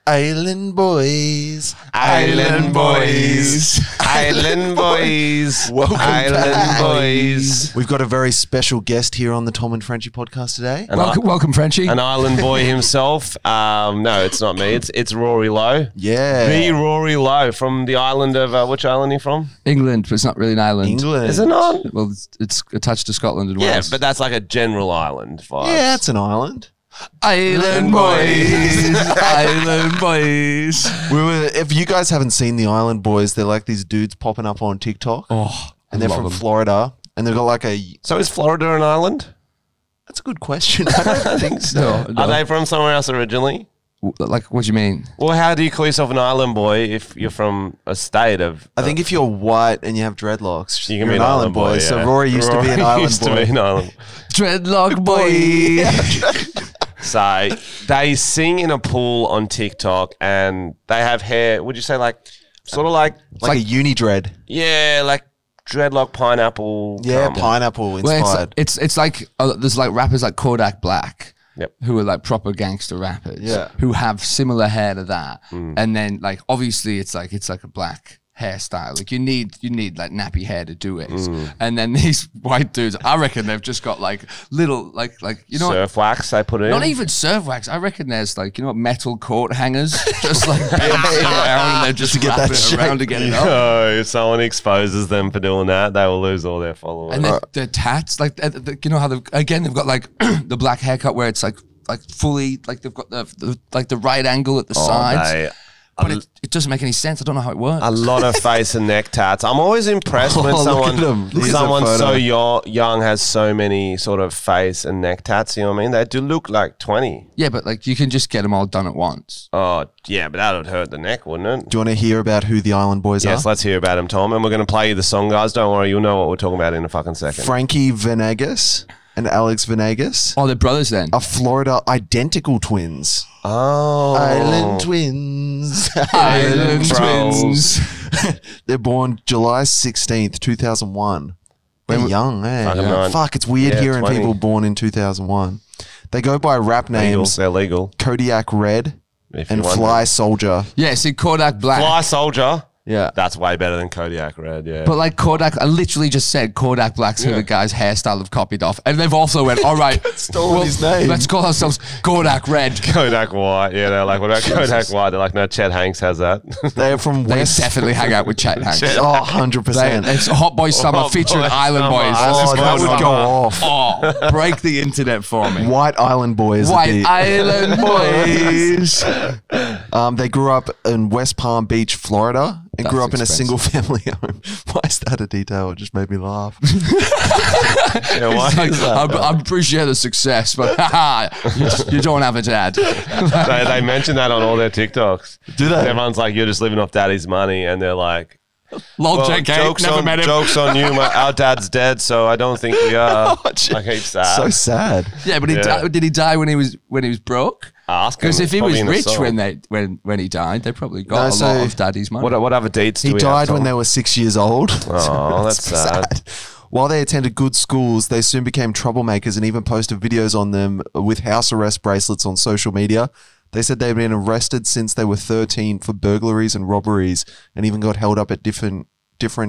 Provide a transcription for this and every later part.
Island boys. Island boys. Island boys. Welcome Island back. boys. We've got a very special guest here on the Tom and Frenchy podcast today. Welcome, Frenchy. An island boy himself. No, it's not me. It's Rory Lowe. Yeah. The Rory Lowe from the island of, which island are you from? England, but it's not really an island. England. Is it not? Well, it's attached to Scotland and Yeah, Wales. but that's like a general island vibe. Yeah, it's an island. Island boys. Island boys. If you guys haven't seen the Island Boys, they're like these dudes popping up on TikTok. Oh, and they're from Florida. And they've got like a... So is Florida an island? That's a good question. I don't think so. No. Are they from somewhere else originally? Like, what do you mean? Well, how do you call yourself an island boy if you're from a state of... I think if you're white and you have dreadlocks, You can you're be an island boy. yeah. So Rory used to be an Rory island used boy. to be an island. Dreadlock boy. So they sing in a pool on TikTok and they have hair, would you say like, sort of like Like a uni dread. yeah, like dreadlock pineapple. Yeah, caramel. pineapple inspired. It's like there's like rappers like Kodak Black. Yep. Who are like proper gangster rappers. Yeah. Who have similar hair to that. And then like obviously it's like a black hairstyle. Like you need like nappy hair to do it. And then these white dudes, I reckon they've just got like little like you know Surf wax they put in. not even surf wax. I reckon there's like, you know, metal coat hangers just like bouncing around and they're just to get wrapping that it around shape. to get it up. No, if someone exposes them for doing that, they will lose all their followers. And their tats, like you know how they've got like the black haircut where it's like fully like they've got the right angle at the sides. But it doesn't make any sense. I don't know how it works. A lot of face and neck tats. I'm always impressed when look at them. Look at that someone so photo. young has so many sort of face and neck tats. You know what I mean? They do look like 20. Yeah, but like you can just get them all done at once. Oh, yeah, but that would hurt the neck, wouldn't it? Do you want to hear about who the Island Boys Yes, are? let's hear about him, Tom. And we're going to play you the song, guys. Don't worry, you'll know what we're talking about in a fucking second. Frankie Venegas and Alex Venegas Oh, they're brothers then. are Florida identical twins. Oh. Island twins. Island Bros. twins. They're born July 16th, 2001. They're young, eh? Fucking nine. Fuck, it's weird Yeah, hearing 20. people born in 2001. They go by rap Legal. names They're legal. Kodiak Red If you and wonder. Fly Soldier. Yeah, see Kodak Black. Fly Soldier. Yeah. That's way better than Kodiak Red, yeah. But like Kodak, I literally just said Kodak Black's who the guy's hairstyle have copied off. And they've also went, all right, Stolen his name. let's call ourselves Kodak Red. Kodak White, yeah, they're like, what about Kodak White? They're like, no, Chet Hanks has that. They're from They West. definitely hang out with Chet Hanks. Oh, 100%. It's Hot Boy Summer Hot featuring Boy Island Summer. Boys. Oh, that would go off. Oh, break the internet for me. White Island Boys. would White be- Island Boys. They grew up in West Palm Beach, Florida, and grew up in a expensive. single-family home. Why is that a detail? It just made me laugh. Yeah, why Like, is that? I appreciate the success, but you don't have a dad. They mention that on all their TikToks. Do they? Everyone's like, you're just living off daddy's money. And they're like, Lol, well, JK, jokes, never on, met him. jokes on you. Our dad's dead, so I don't think we are. Oh, gee. Like, he's sad. So sad. Yeah, but Yeah. did he die when he was broke? Ask him. Because if It's he probably was in the rich song. when he died, they probably got No, a so- lot of daddy's money. What other deeds do He we died have, when Tom? they were 6 years old. Oh, that's sad. While they attended good schools, they soon became troublemakers and even posted videos on them with house arrest bracelets on social media. They said they'd been arrested since they were 13 for burglaries and robberies and even got held up at different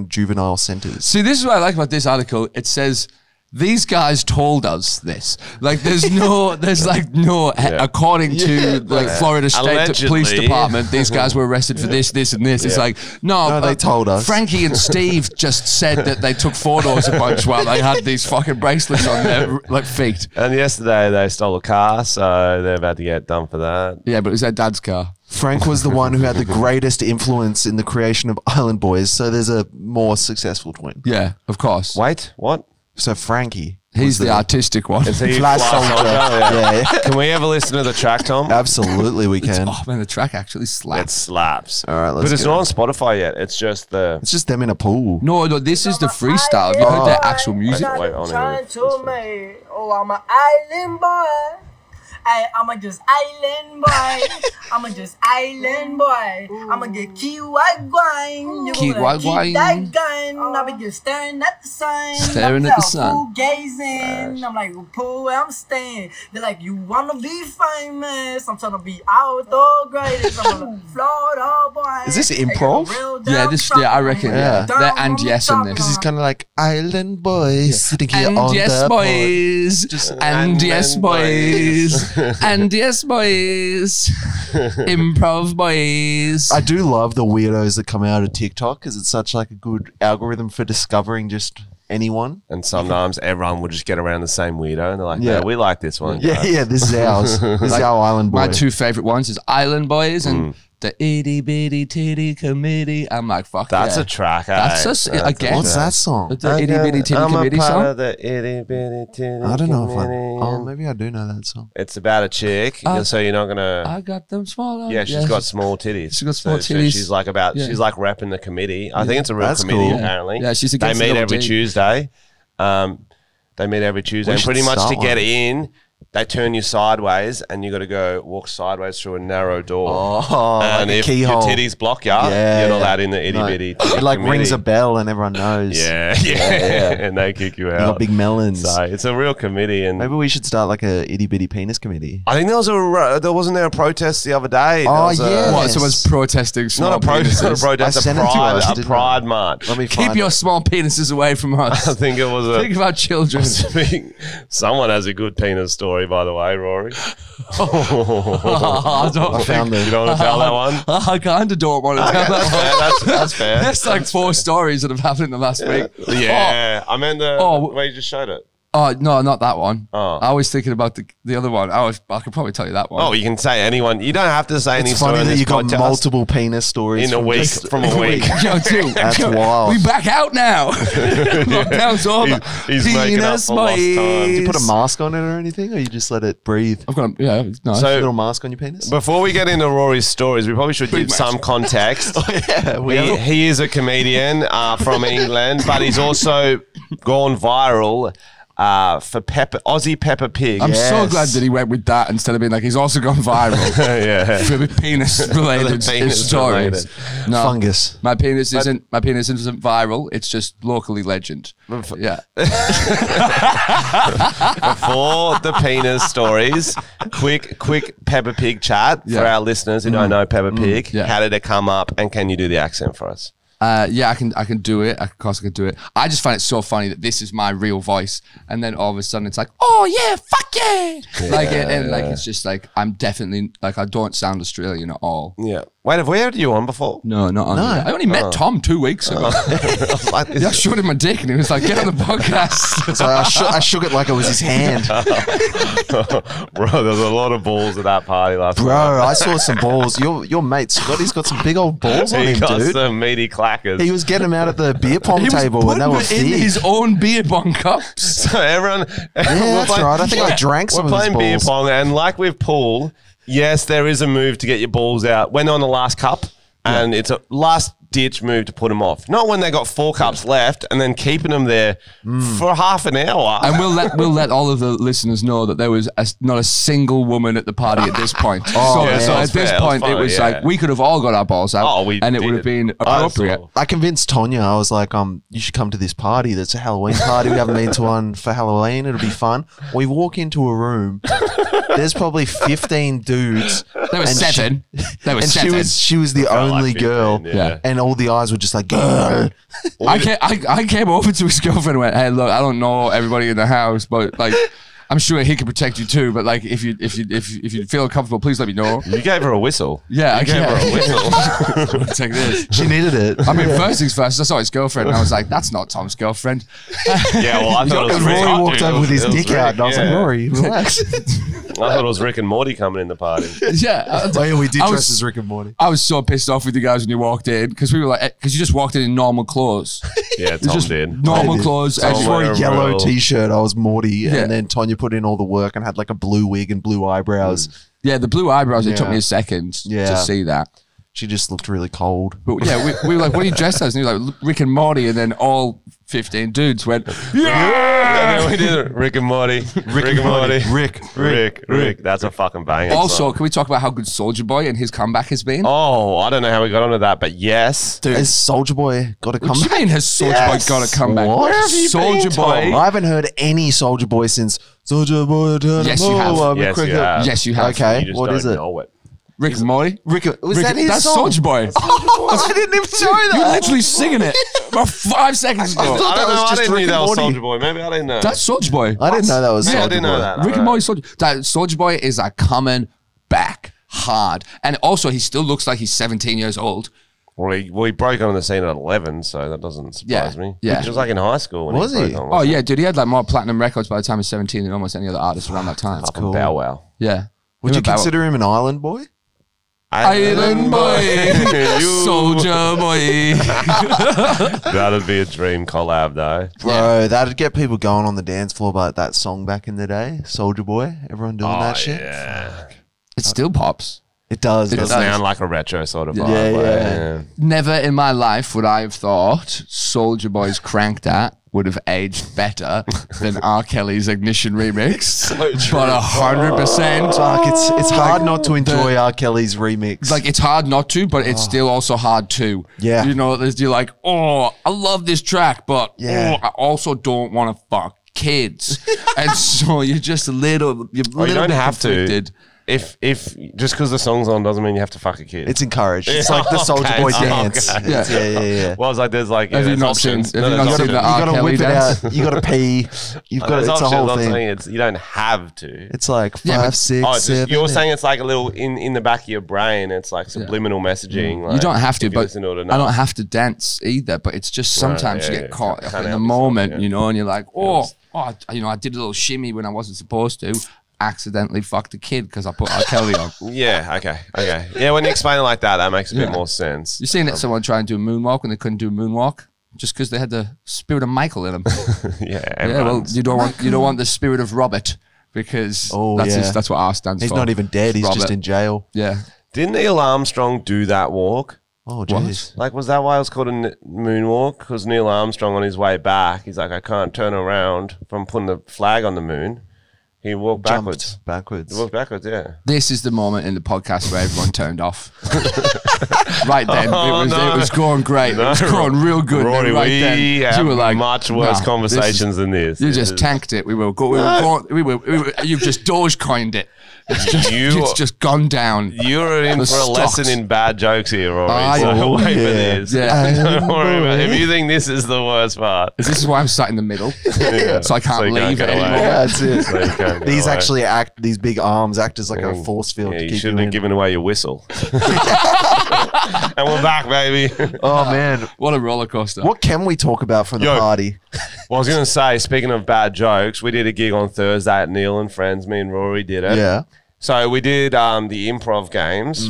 juvenile centers. See, this is what I like about this article. It says these guys told us this. Like, there's no, according to the Florida State Allegedly. Police Department, these guys were arrested for this, and this. It's like, no, they told us. Frankie and Steve just said that they took photos a bunch while they had these fucking bracelets on their like feet. And yesterday they stole a car, so they're about to get done for that. Yeah, but it was their dad's car. Frank was the one who had the greatest influence in the creation of Island Boys, so there's a more successful twin. Yeah, of course. Wait, what? So Frankie. He's the artistic one. Is he Fly Fly Soldier. Soldier? Yeah. Can we ever listen to the track, Tom? Absolutely, we can. Oh man, the track actually It slaps. slaps. All right, let's But it's go. not on Spotify yet. It's just the... It's just them in a pool. No, this is the freestyle. Have you heard their actual music? Wait, on Trying to make, oh, I'm an island boy. I'm a just island boy. I'm a just island boy. I'm a get key white wine. You Key gonna white keep wine. that gun. I'll be just staring at the sun. Staring at the sun. Gazing. I'm like, pull where I'm staying. They're like, you wanna be famous? I'm trying to be out the greatest. I'm a Florida boy. Is this improv? I reckon. Yeah, they're and yes in this. Because he's kind of like island boys sitting here And on yes, the boys. And yes, boys. And yes, boys. Improv boys. I do love the weirdos that come out of TikTok because it's such like a good algorithm for discovering just anyone. And sometimes everyone will just get around the same weirdo and they're like, Yeah. yeah, we like this one. Yeah, this is ours. This is our island boy. My two favorite ones is Island Boys and the itty bitty titty committee. I'm like, fuck That's yeah. a track. That's eh? again. What's that song? The itty bitty titty I'm committee a part song. of the itty bitty titty I don't know if I. committee. Oh, maybe I do know that song. It's about a chick, so you're not gonna. I got them small. Yeah, she's got small titties. She's got small So titties. she's like about. Yeah. She's like repping the committee. I think it's a real That's committee cool. apparently. Yeah, she's They against the meet double every D. Tuesday. They meet every Tuesday, We and pretty should much to start get one. in, they turn you sideways, and you got to go walk sideways through a narrow door. Oh, and like a if keyhole. your titties block you, Yeah, you're not yeah. allowed in the itty No, bitty. it like rings a bell and everyone knows. Yeah, and they kick you You out. got big melons. So it's a real committee, and Maybe we should start like a itty bitty penis committee. I think there wasn't there a protest the other day. Oh, There was yeah. What? Someone's protesting small not a protest, not a penises. protest, I a sent it to us, pride, a didn't pride I? march. Let me Keep find your it. small penises away from us. I think it was a. Think about children. Someone has a good penis story, by the way, Rory. I don't I found You the. don't want to tell that one? I kind of don't want to tell that. Yeah, that's fair. That's like 4 stories that have happened in the last week. Yeah, I meant the way you just showed it. Oh, no, not that one. Oh. I was thinking about the other one. I could probably tell you that one. Oh, you can say anyone. You don't have to say any It's story funny in that this you got podcast. multiple penis stories In a from week, just- from a week. Yo, dude. That's wild. We back out now. Lockdown's over. He's making up for lost time. Did you put a mask on it or anything, or you just let it breathe? I've got a, yeah, it's nice. So- A little mask on your penis? Before we get into Rory's stories, we probably should give much. some context. Yeah, He is a comedian from England, but he's also gone viral for Aussie Peppa Pig. I'm so Yes. glad that he went with that instead of being like, he's also gone viral yeah. for the penis-related Penis stories. related. No, fungus. my penis isn't viral. It's just locally legend. Yeah. For the penis stories, quick Peppa Pig chat for Yeah. our listeners who don't know Peppa Pig. Yeah. How did it come up, and can you do the accent for us? Yeah, I can do it. Of course I can do it. I just find it so funny that this is my real voice, and then all of a sudden it's like, oh yeah, fuck yeah, like it's just like I'm definitely like I don't sound Australian at all. Yeah. Wait, have we had you on before? No, not on. I only met Tom 2 weeks ago. Like, Yeah, I showed him my dick, and he was like, "Get on the podcast." So I shook it like it was his hand. Bro, there was a lot of balls at that party last Bro, night. I saw some balls. Your mate Scotty's got some big old balls on He him, got dude. some meaty clackers. He was getting them out at the beer pong He was table and they were putting it in big. his own beer bong cups. So everyone, Yeah, that's right. I think I drank some We're of his playing beer balls. pong, and like with pool, yes, there is a move to get your balls out when they're on the last cup, and it's a last ditch move to put them off. Not when they got 4 cups left and then keeping them there for half an hour. And we'll let all of the listeners know that there was not a single woman at the party at this point. Oh, yeah, so that's at this fair. point, That's it was funny, like yeah. we could have all got our balls out, Oh, we and it did. would have been I appropriate. saw. I convinced Tonya. I was like, you should come to this party. That's a Halloween party. We haven't been to one for Halloween. It'll be fun. We walk into a room. There's probably 15 dudes. There were and 7. There were And 7. she was the Felt like only 15, girl. Yeah. And all the eyes were just like, "Grr." I came over to his girlfriend and went, "Hey, look, I don't know everybody in the house, but like, I'm sure he can protect you too. But like, if you feel comfortable, please let me know." You gave her a whistle. Yeah, You gave her a whistle. Take this. She needed it. I mean, first things first, I saw his girlfriend and I was like, "That's not Tom's girlfriend." Yeah, well, I thought it was And Rory walked over with his dick Rick, out, and I was like, yeah. Rory, relax. I thought it was Rick and Morty coming in the party. Yeah, Oh, yeah, we did I dress was- as Rick and Morty. I was so pissed off with you guys when you walked in because we were like, because you just walked in normal clothes, Yeah, Tom just did. normal I did. clothes. So I and just you- wore a Royal. yellow t-shirt. I was Morty, Yeah. and then Tonya put in all the work and had like a blue wig and blue eyebrows. yeah, the blue eyebrows. It took Yeah. me a second Yeah. to see that. She just looked really cold. But yeah, we were like, "What are you dressed as?" And he was like, "Rick and Morty," and then all 15 dudes went, And then we did Rick and Morty. Rick and Morty. Rick. That's a fucking banger. Also, song. can we talk about how good Soulja Boy and his comeback has been? Oh, I don't know how we got onto that, but yes. Dude, Has Soulja Boy got a what do comeback? you mean has Soulja Boy got a comeback? What? Where have you been, Soulja Boy. Tom? I haven't heard any Soulja Boy since Soulja Boy. Yes, you have. Yes, you have. Yes, you have. Okay, You just what don't is it? know it. Rick and Morty. Was that his That's song? Soulja Boy. I didn't even know You're that. literally singing it about 5 seconds ago. thought I that don't was know. I just didn't Rick know that and was Morty. Soulja Boy. Maybe I didn't know. That's Soulja Boy. I didn't know that was Yeah, I Soulja didn't Boy. know that. Rick and Morty Soulja. That Soulja Boy is like coming back hard, and also he still looks like he's 17 years old. Well, he broke on the scene at 11, so that doesn't surprise me. Yeah. He was like in high school. When Was he? broke on, Oh yeah, dude, he had like more platinum records by the time he was 17 than almost any other artist around that time. Fucking Bow Wow. Yeah. Would you consider him an island boy? Island Boy, Soulja Boy? That'd be a dream collab, though. Bro, that'd get people going on the dance floor about that song back in the day, Soulja Boy. Everyone doing that shit. Yeah. It still pops. It does. It doesn't sound like a retro sort of vibe. Yeah. Never in my life would I have thought Soulja Boy's Cranked That would have aged better than R. Kelly's Ignition remix. But 100%. Fuck, it's hard not to enjoy R. Kelly's remix. Like, it's hard not to, but it's still also hard to. Yeah. You know, you're like, oh, I love this track, but Yeah. I also don't want to fuck kids. And so you're just a little, You don't have to. If just because the song's on doesn't mean you have to fuck a kid. it's encouraged. It's like the Soulja Boy dance. Okay. Yeah. Yeah. Well, it's like there's like Have you not seen? options. Have you there's not seen options. the You R. gotta Kelly whip it dance? out. You gotta pee. You've got There's it's a options. whole I'm thing. saying you don't have to. It's like Yeah, but- 5, 6, Oh, it's just, 7. you're saying it's like a little in the back of your brain. It's like subliminal messaging. Like, You don't have to, if you but listen to it I enough. don't have to dance either. But it's just sometimes you yeah, get caught can't up in the help moment, yourself, yeah. you know, and you're like, you know, I did a little shimmy when I wasn't supposed to. Accidentally fucked a kid because I put R. Kelly on. Yeah. Okay. Yeah. When you explain it like that, that makes a bit more sense. You seen that someone try and do a moonwalk and they couldn't do a moonwalk just because they had the spirit of Michael in them. Yeah. Yeah, well, everyone's- you don't want the spirit of Robert because that's what R stands He's for. not even dead. He's Robert. just in jail. Yeah. Didn't Neil Armstrong do that walk? Oh, jeez. Like, was that why it was called a moonwalk? Because Neil Armstrong, on his way back, he's like, I can't turn around from putting the flag on the moon. He walked backwards. Jumped backwards. He walked backwards, yeah. This is the moment in the podcast where everyone turned off. Right then, Oh, it was going great. It was going real good. Rory, then right we then, have you were like, much worse "Nah, conversations than this. You just tanked it. You've just Dogecoined it. It's just gone down. You're in The for a stocks. lesson in bad jokes here, Rory. Oh, So wait for yeah. this. Yeah. Don't worry about it. If you think this is the worst part, This is why I'm sat in the middle, Yeah. so I can't you leave get it away. anymore. Yeah, that's it. So you can't get These away. actually these big arms act as like a force field Yeah, to you keep shouldn't you have in. given away your whistle. And we're back, baby. Oh, man. What a roller coaster! What can we talk about from the Yo. party? Well, I was going to say, speaking of bad jokes, we did a gig on Thursday at Neil and Friends. Me and Rory did it. Yeah. So we did the improv games.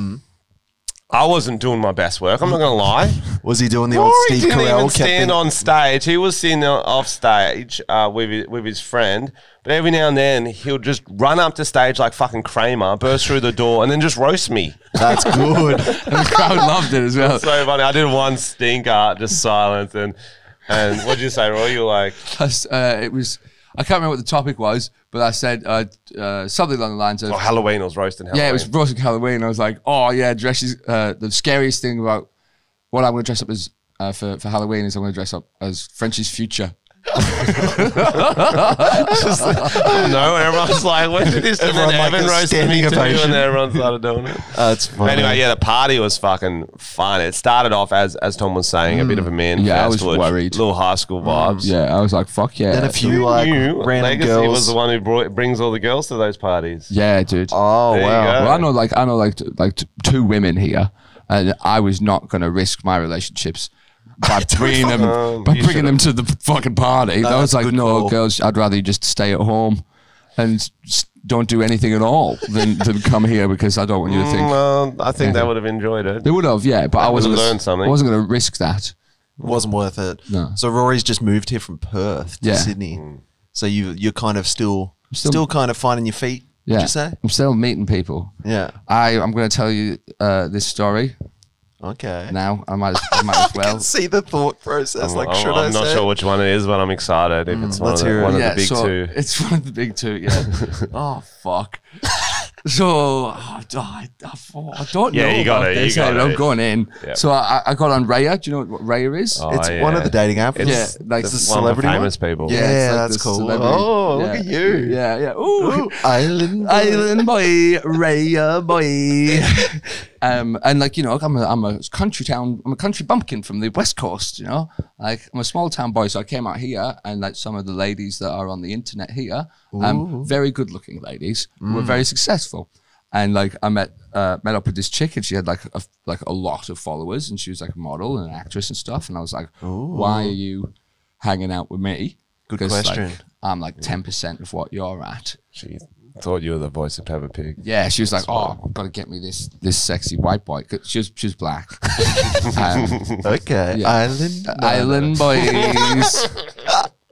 I wasn't doing my best work. I'm not going to lie. Was he doing the old Rory Steve didn't even Carell? stand on stage. He was sitting off stage with his friend. But every now and then, he'll just run up to stage like fucking Kramer, burst through the door, and then just roast me. That's good. And the crowd loved it as well. So funny. I did one stinker, just silence. And what'd you say, Roy? You were like, It was. I can't remember what the topic was, but I said something along the lines of, oh, Halloween. I was roasting Halloween. yeah, it was roasting Halloween. I was like, oh yeah, dresses. The scariest thing about what I'm going to dress up as for Halloween is I'm going to dress up as Frenchy's future. No, and everyone's like, when did this? And then Everyone, like, Evan a roasted me standing too, ovation. and then everyone started doing it. That's funny. Anyway, yeah, the party was fucking fun. It started off as Tom was saying, a bit of a man. Yeah, I fest, was worried. Little high school vibes. Yeah, I was like, fuck yeah. Then a few like You, random Legacy girls. was the one who brings all the girls to those parties. Yeah, dude. Oh, There you wow. go. Well, I know like two women here, and I was not going to risk my relationships by bringing them to the fucking party. I was that's a like, good no, call. girls, I'd rather you just stay at home and don't do anything at all than come here because I don't want you to think. Well, I think they would have enjoyed it. They would have, yeah, but I wasn't learned something. I wasn't going to risk that. Wasn't worth it. No. So Rory's just moved here from Perth to Yeah. Sydney. So you're kind of still still- kind of finding your feet. Yeah, Would you say? I'm still meeting people. Yeah. I'm going to tell you this story Okay. now. I might as well. See the thought process. Like, should I I'm not say sure which one it is, but I'm excited if it's one of let's hear it. the big so two. It's one of the big two, yeah. Oh, fuck. So, I don't know. Yeah, you got about it, this. you got I'm it. going in. Yep. So I got on Raya. Do you know what Raya is? Oh, It's one of the dating apps. It's Yeah, like the the one of the celebrity famous people. Yeah, it's like that's the cool. celebrity- Oh, look at you. Yeah, yeah. Ooh. Island. Island boy, Raya boy. And like, you know, I'm a country bumpkin from the West Coast, you know? Like, I'm a small town boy, so I came out here, and like some of the ladies that are on the internet here, very good looking ladies, who were very successful. And like, I met up with this chick, and she had like a lot of followers, and she was like a model and an actress and stuff. And I was like, why are you hanging out with me? Good 'Cause, question. like, I'm like 10% of what you're at. She thought you were the voice of Peppa Pig. Yeah, she was like, "Oh, I've got to get me this sexy white boy." 'Cause she was black. Okay. Yeah. Island boys.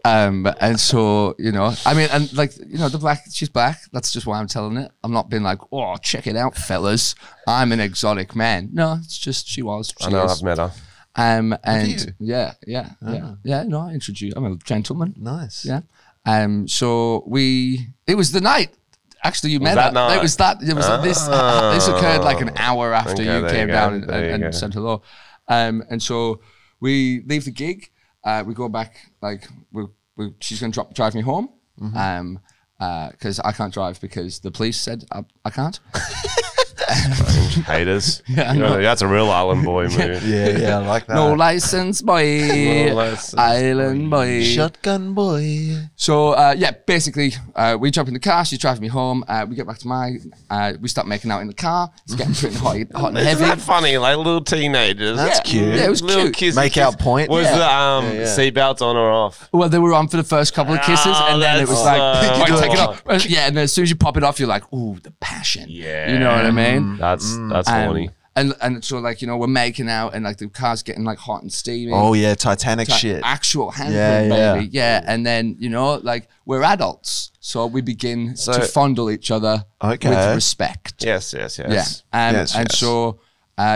And so, you know, I mean, and like, you know, she's black. That's just why I'm telling it. I'm not being like, "Oh, check it out, fellas. I'm an exotic man." No, it's just she is. I know, I've met her. And you? yeah. No, I introduced. I'm a gentleman. Nice. Yeah. So it was the night. Actually, you met that her. night? It was this occurred like an hour after Okay, you there came you down go, there you go. and said hello. And so we leave the gig. We go back. Like she's going to drive me home. Because I can't drive because the police said I can't. Haters. Yeah, I You know, know. that's a real island boy move. Yeah, I like that. No license, boy. No license, Island boy. Shotgun boy. So yeah, basically, we jump in the car. She's driving me home. We get back to we start making out in the car. It's getting pretty hot and Isn't heavy. that funny? Like little teenagers. That's cute. Yeah, it was Little cute. kiss. Make out point. Was Yeah. the seatbelts on or off? Well, they were on for the first couple of kisses, Oh, and then it that's was like, so right, take it hot. off. Yeah, and then as soon as you pop it off, you're like, ooh, the passion. Yeah. You know what I mean? That's horny. And so like, you know, we're making out, and like the car's getting like hot and steamy. Oh yeah, Titanic shit. Actual handling, Yeah, baby. Yeah. And then, you know, like we're adults, so we begin to fondle each other with respect. Yes. Yeah. Yes, And yes. so,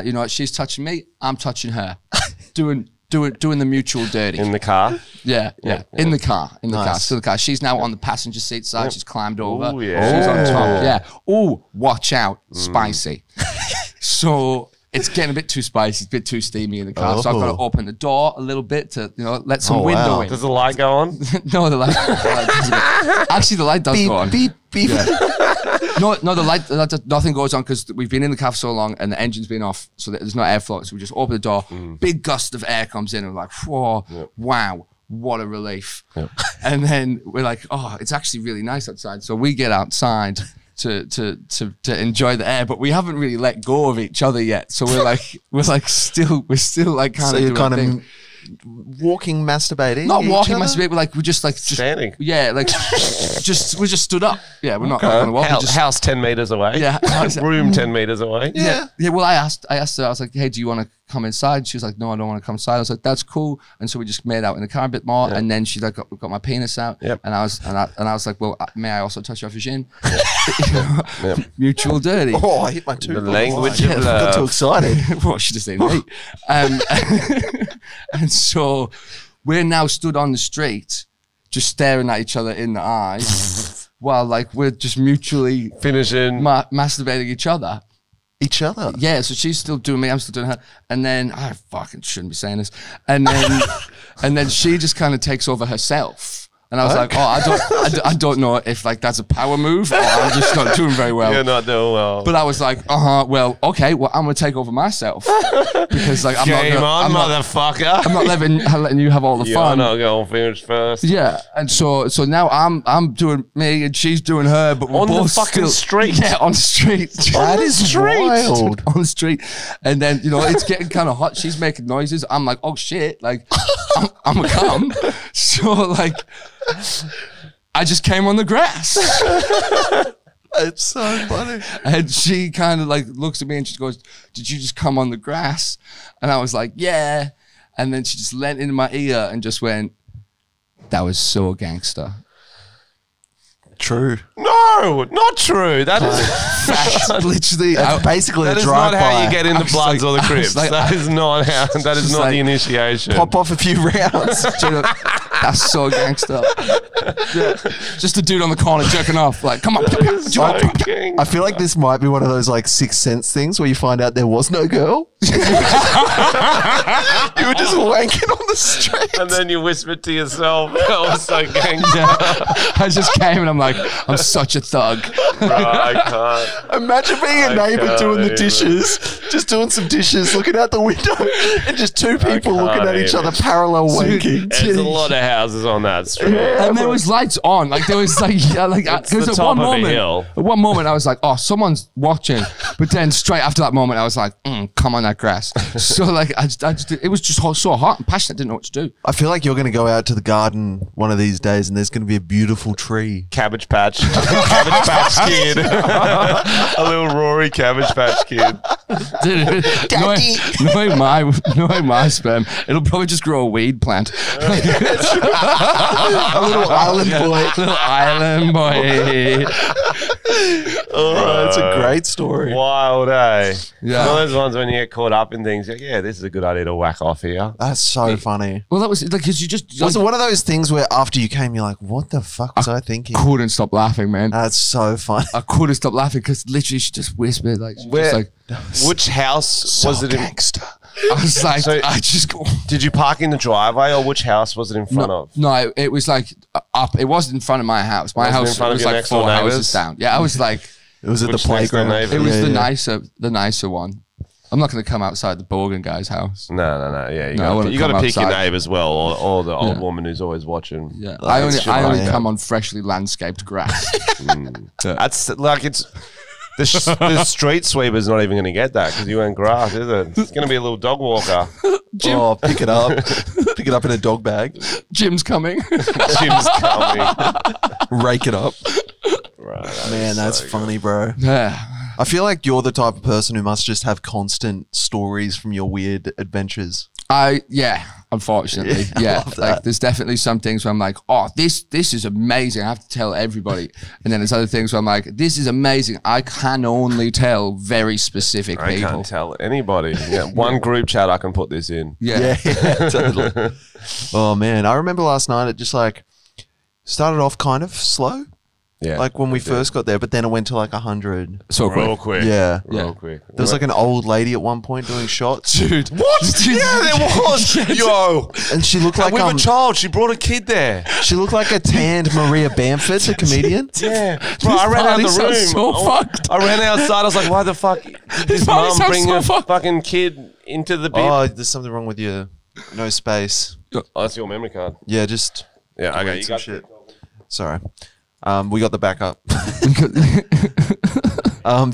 you know, she's touching me, I'm touching her, doing the mutual dirty. In the car. Yeah. In the car. Nice. Still the car. She's now on the passenger seat side. She's climbed over. Ooh, yeah. She's on top. Yeah. Oh, watch out. Spicy. So it's getting a bit too spicy, a bit too steamy in the car. So I've got to open the door a little bit to, you know, let some window wow. in. Does the light go on? No, the light doesn't. Actually, the light does Beep, go on. beep, beep. No, the light, nothing goes on because we've been in the car for so long and the engine's been off, so there's no airflow. So we just open the door, big gust of air comes in, and we're like, whoa, wow, what a relief. And then we're like, oh, it's actually really nice outside. So we get outside to enjoy the air, but we haven't really let go of each other yet. So we're still like kind So of you're doing kind a thing. of walking, masturbating. Not each walking, other? masturbate, but like we're just Standing. yeah, like we just stood up. Yeah, we're not going to walk. We're just, House 10 meters away. Yeah. Room 10 meters away. Yeah. Yeah, well, I asked her, I was like, hey, do you want to come inside? She was like, no, I don't want to come inside. I was like, that's cool. And so we just made out in the car a bit more. And then she like got my penis out. Yep. And I was like, well, may I also touch your vagina? You know, mutual dirty. Oh, I hit my tooth. The language I of got too love. excited. Well, she just ain't right. And so we're now stood on the street, just staring at each other in the eyes, while like we're just mutually Finishing. masturbating each other. Each other. Yeah, so she's still doing me, I'm still doing her, and then I fucking shouldn't be saying this, and then and then she just kind of takes over herself. And I was like, oh, I don't know if like that's a power move or I'm just not doing very well. You're not doing well. But I was like, well, okay, well, I'm gonna take over myself because like I'm Game on, not, motherfucker. I'm not letting you have all the You're fun. not going to finish first. Yeah, and so now I'm doing me and she's doing her, but we're On the both fucking still, street? Yeah, on the street. That is wild. On the street, and then you know it's getting kind of hot. She's making noises. I'm like, oh shit, like I'm a cum. So like, I just came on the grass, It's so funny. and she kind of like looks at me and she goes, "Did you just come on the grass?" And I was like, "Yeah," and then she just leant into my ear and just went, "That was so gangster." True. No! No, not true. That is Literally, That's basically that a is not drive-by. how you get in the Bloods or the Crips. like- that is not how. That is not like- the initiation. Pop off a few rounds. that's so gangster. Yeah. Just a dude on the corner jerking off. Like, come on. So gangster. I feel like this might be one of those like Sixth Sense things where you find out there was no girl. You were just wanking on the street. And then you whispered to yourself, that was so gangster. Yeah. I just came and I'm like, I'm such a thug. Bro, I can't. Imagine being a I neighbor can't doing the even. dishes, just doing some dishes, looking out the window, and just two people looking can't at each even. other parallel wanking. There's a lot of houses on that street. And there was lights on. Like there was like, because the at top one of a moment, hill. at one moment I was like, oh, someone's watching. But then straight after that moment, I was like, come on that grass. So like, I just it was just so hot and passionate. I didn't know what to do. I feel like you're going to go out to the garden one of these days and there's going to be a beautiful tree. Cabbage Patch. Cabbage Patch Kid. A little Rory Cabbage Patch Kid. Dude, knowing my sperm, it'll probably just grow a weed plant. A little island boy. Little island boy. Oh, it's a great story. Wild, eh? Yeah. One of those ones when you get caught up in things, you're like, yeah, this is a good idea to whack off here. That's so funny. Well, that was like, because you just Was it one of those things where after you came, you're like, what the fuck was I thinking? couldn't stop laughing, man. That's so funny. I couldn't stop laughing because literally she just whispered, like, she Where- just like, Which house was it in? gangster. I was like, So- I just go. Did you park in the driveway or which house was it in front of? No, it was like up. It wasn't in front of my house. My Was it in house front of was your like next door 4 houses neighbours? down. Yeah, I was like, It was at Which the next door playground. neighbour? it was Yeah, the yeah. nicer one. I'm not going to come outside the Borgen guy's house. No. Yeah, you No, I wanna got to come pick your outside. neighbours well, or the old Yeah. woman who's always watching. Yeah, That's I only right. come on freshly landscaped grass. That's like it's. The street sweeper's not even going to get that because you ain't grass, is it? It's going to be a little dog walker. Jim, Oh, pick it up. Pick it up in a dog bag. Jim's coming. Jim's coming. Rake it up. Right, Man, that's funny, bro. Yeah. I feel like you're the type of person who must just have constant stories from your weird adventures. Unfortunately. I Yeah. love Like that. there's definitely some things where I'm like, oh, this is amazing. I have to tell everybody. And then there's other things where I'm like, this is amazing. I can only tell very specific I people. can't tell anybody. Yeah, one group chat I can put this in. Yeah. Yeah, totally. Oh, man. I remember last night it just like started off kind of slow. Yeah, Like when we first got there, but then it went to like 100. So real quick. quick. Yeah. Real Yeah. quick. There was like an old lady at one point doing shots. Dude. What? Yeah, there was. Yo. And she looked like With a child, she brought a kid there. she looked like a tanned Maria Bamford, the comedian. Yeah, bro. I ran out of the party room. sounds so fucked. I ran outside. I was like, "Why the fuck did this party mum sounds bring so a fucked. fucking kid into the bib?" Oh, there's something wrong with your no space. Oh, that's your memory card. Yeah, just Yeah, okay. delete You some got shit. Sorry. We got the backup.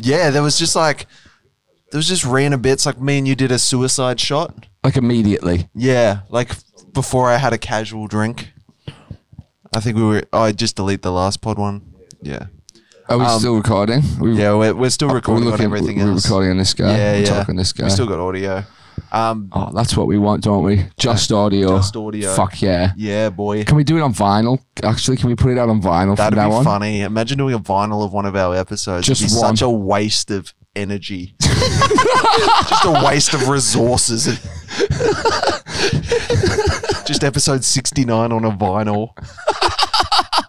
Yeah, there was just random bits. Like me and you did a suicide shot. Like immediately. Yeah, like before I had a casual drink. I think I just delete the last pod one. Yeah. Are we still recording? Yeah, we're still recording on everything We're else. recording on this guy. Yeah, We're yeah. talking this guy. We still got audio. Oh, that's what we want, don't we? Just audio. Just audio. Fuck yeah. Yeah, boy. Can we do it on vinyl? Actually, can we put it out on vinyl That'd from be now on? funny. Imagine doing a vinyl of one of our episodes. Just It'd be one. such a waste of energy. Just a waste of resources. Just episode 69 on a vinyl.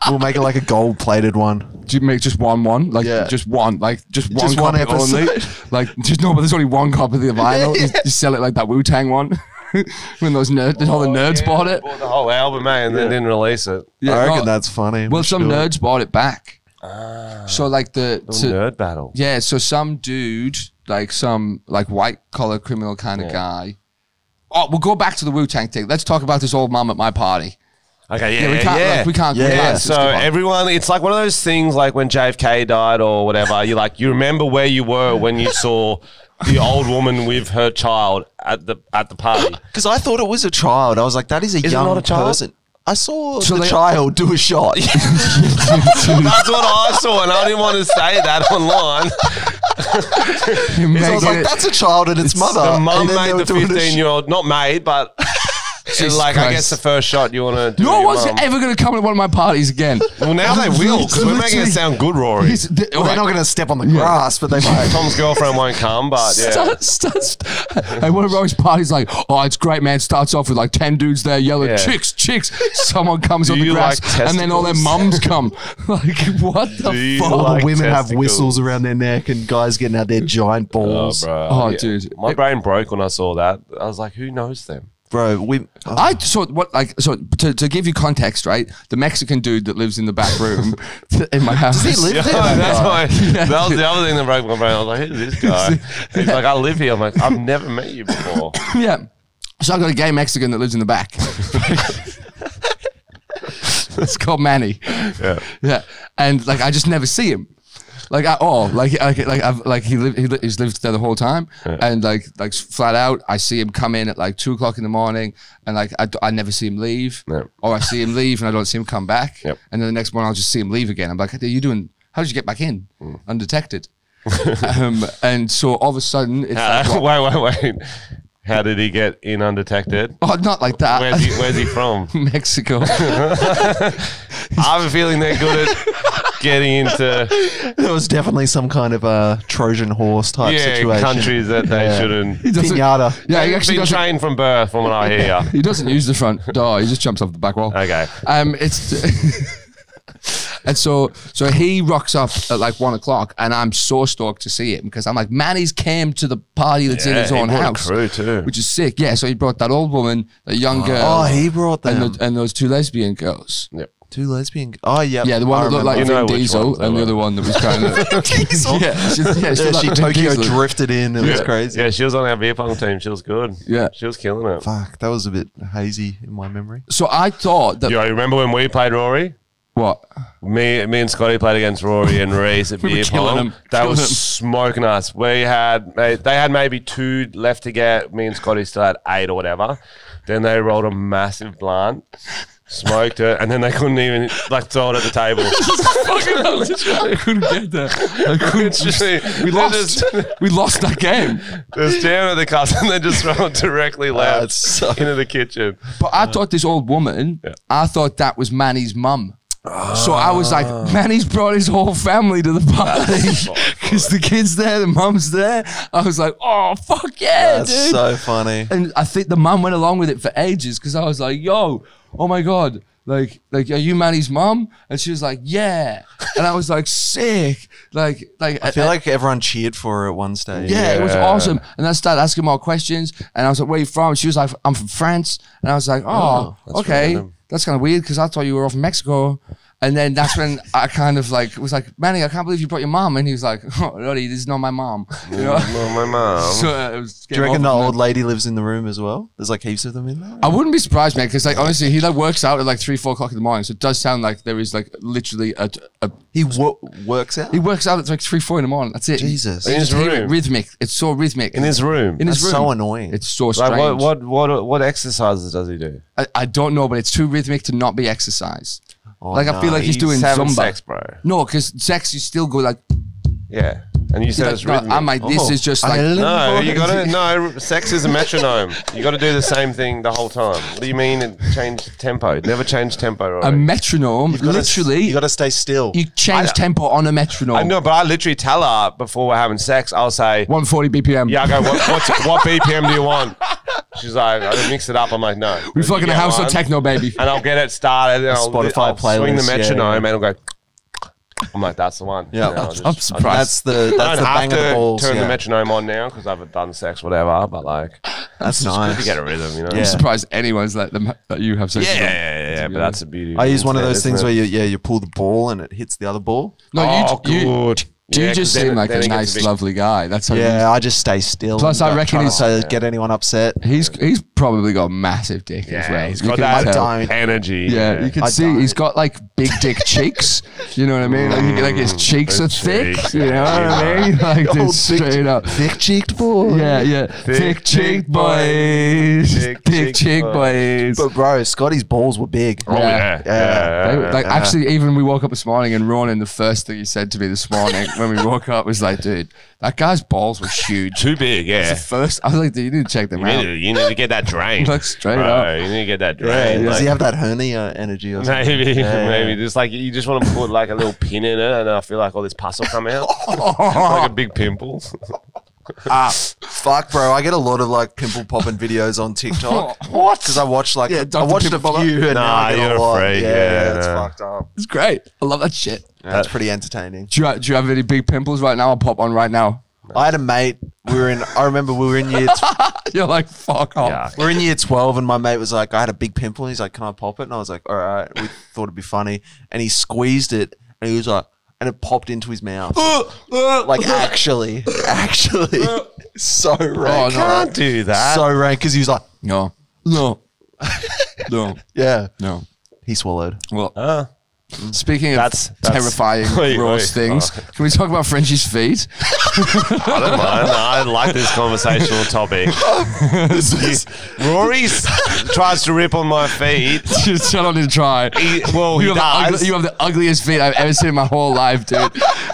We'll make it like a gold-plated one. Do you make just one? Like Yeah. just one, like just one Just one copy only. episode. Like just no, but there's only one copy of the vinyl. You sell it like that Wu-Tang one. When all the nerds bought it. Bought the whole album, mate, and then didn't release it. Yeah, I reckon no, that's funny. well, We some should do it. nerds bought it back. So like Nerd battle. yeah, so some dude, like some like white collar criminal kind of guy. Oh, we'll go back to the Wu-Tang thing. Let's talk about this old mum at my party. Okay, Yeah, we can't. Like, we can't. Yeah, we can't yeah. just So skip on. everyone, it's like one of those things like when JFK died or whatever, you remember where you were when you saw the old woman with her child at the party. Because I thought it was a child. I was like, that is a it young not a child? person. I saw So the they- child do a shot. That's what I saw, and I didn't want to say that online. You So I was make like, it- that's a child and its mother. The mum And then they made were the doing a 15-year-old, not made, but Jesus like, I Christ. guess the first shot you want to do. No one's ever going to come to one of my parties again. Well, now they will, because we're making it sound good, Rory. Well, they're not going to step on the grass, but they might. Tom's girlfriend won't come, but yeah. And one of Rory's parties like, oh, it's great, man. Starts off with like 10 dudes there yelling, Yeah. chicks. Someone comes on the you grass, like and then all their mums come. Like, what Do the you fuck? All like the women have testicles? whistles around their neck and guys getting out their giant Oh, balls. bro. Oh, Yeah. dude. My brain broke when I saw that. I was like, who knows them? Bro, To give you context, right? The Mexican dude that lives in the back room in my house. Does he live Yeah, there? that's why. That was the other thing that broke my brain. I was like, who's this guy? He's like, I live here. I'm like, I've never met you before. Yeah. So I got a gay Mexican that lives in the back. It's called Manny. Yeah. Yeah. And like I just never see him. Like at all. He's lived there the whole time. And like flat out, I see him come in at like 2 o'clock in the morning, and like I never see him leave. Yeah. Or I see him leave and I don't see him come back. Yep. And then the next morning I'll just see him leave again. I'm like, what are you doing? How did you get back in? Undetected. And so all of a sudden it's like, Wait. How did he get in undetected? oh, not like that. Where's he from? Mexico. I have a feeling they're good at getting into There was definitely some kind of a Trojan horse type situation. countries that they shouldn't. He doesn't- Pinata. Yeah, he They've actually been doesn't. trained from birth, from what I hear. He doesn't use the front door. He just jumps off the back wall. Okay. It's and so he rocks up at like 1 o'clock, and I'm so stoked to see him because I'm like, Manny's came to the party that's in his he own brought a house, crew too. which is sick. Yeah, so he brought that old woman, that young girl, Oh, he brought them. and those 2 lesbian girls. Yep. 2 lesbian. Oh, yeah. Yeah, the one that looked like You know Vin which Diesel, ones they and the were. other one that was kind of Diesel. yeah, she looked Yeah, like she Vin Tokyo Diesel. drifted in. It was crazy. Yeah, she was on our beer pong team. She was good. Yeah. She was killing it. Fuck, that was a bit hazy in my memory. So I thought that You remember when we played Rory? what? Me and Scotty played against Rory and Reese at We were beer killing pong. them. They Killing was them. smoking us. They had maybe 2 left to get. Me and Scotty still had 8 or whatever. Then they rolled a massive blunt, smoked it, and then they couldn't even like throw it at the table. I couldn't get there. I couldn't. We lost that game. They're staring at the cups and they just throw it directly left into the kitchen. But I thought this old woman, I thought that was Manny's mum. So I was like, Manny's brought his whole family to the party because the kid's there, the mum's there. I was like, oh, fuck yeah, That's dude. so funny. And I think the mum went along with it for ages because I was like, yo, oh my God. Like, are you Manny's mum? And she was like, yeah. And I was like, sick. I I feel like everyone cheered for her at one stage. yeah, it was awesome. And I started asking more questions. And I was like, where are you from? She was like, I'm from France. And I was like, oh okay. random. That's kind of weird because I thought you were from Mexico. And then that's when I kind of like was like, Manny, I can't believe you brought your mom. And he was like, oh, Rory, this is not my mom. You know? Well, my mum. So it was Do you reckon the old lady lives in the room as well? There's like heaps of them in there. I wouldn't be surprised, man, because like honestly, he like works out at like 3-4 o'clock in the morning. So it does sound like there is like literally He works out. he works out at like 3-4 in the morning. That's it. Jesus. In You his just hear it room. rhythmic. It's so rhythmic. In his room. In his That's room. so annoying. It's so strange. Like what exercises does he do? I don't know, but it's too rhythmic to not be exercise. Like I feel like he's doing having Zumba. sex, bro. No, because sex you still go like. Yeah. And you said like, it's no, rhythmic. I'm like this is just like. No, you gotta no. Sex is a metronome. You gotta do the same thing the whole time. What do you mean it change tempo? Never change tempo, right? A metronome, literally, You got to stay still. you change tempo on a metronome. I know, but I literally tell her before we're having sex. I'll say, 140 BPM. "Yeah." I go, "What BPM do you want?" She's like, "I mix it up." I'm like, "No, we You fucking get house or one. techno, baby. And I'll get it started. And I'll Spotify swing the playlist, yeah, metronome, yeah. and it'll go. I'm like, that's the one. Yeah. You know, I'll just- I'm surprised. That's the I don't have bang of the to balls. turn yeah. the metronome on now because I've done sex, whatever. But like, That's it's good nice. to get a rhythm, you know. I'm Yeah. surprised anyone's let them that you have sex. with them. Yeah. But that's the beauty. I use one of those things isn't where it? you pull the ball and it hits the other ball. No, Oh, you good. you Yeah, just 'cause then seem like then a it gets nice, bit- lovely guy. That's how. Yeah, I just stay still. Plus, and I don't reckon try he's- to get anyone upset. He's probably got a massive dick as well. Yeah, he's You got can that tell. energy. Yeah, you can I see don't. he's got like big dick cheeks. You know what I mean? Like, like his cheeks are thick. cheeks, You know what I mean? Like Old this straight up. Thick-cheeked boy. Yeah. Thick cheek boys. Thick cheek boys. But bro, Scotty's balls were big. Oh yeah. Like actually, even we woke up this morning and Ronan, the first thing he said to me this morning when we woke up was like, "Dude, That guy's balls were huge. Too big, yeah. First, I was like, you need to check them out. You need to get that drained. Like straight Bro, up. you need to get that drained. Does Like, he have that hernia energy or something? maybe, Yeah. maybe. Just like you just want to put like a little pin in it, and I feel like all this pus will come out. Like a big pimple. Fuck, bro. I get a lot of like pimple popping videos on TikTok. What? Because I watched like I Dr. watched a Pimple Popper. few and now I get you're a lot. a freak. Yeah, it's no. fucked up. It's great. I love that shit. That's pretty entertaining. Do you have any big pimples right now? I'll pop one right now. I had a mate. I remember we were in year. You're like, fuck off. Yeah. We're in year 12 and my mate was like, I had a big pimple. And he's like, can I pop it? And I was like, all right. We thought it'd be funny. And he squeezed it and he was like, and it popped into his mouth. Like actually. So rank. Can't do that. So rank because he was like, No. yeah. No. He swallowed. Well, speaking of That's- terrifying Wait, gross wait. things, can we talk about Frenchie's feet? I don't mind. I like this conversational topic. Rory tries to rip on my feet. Just shut on and try. He You does. have the ugliest feet I've ever seen in my whole life, dude.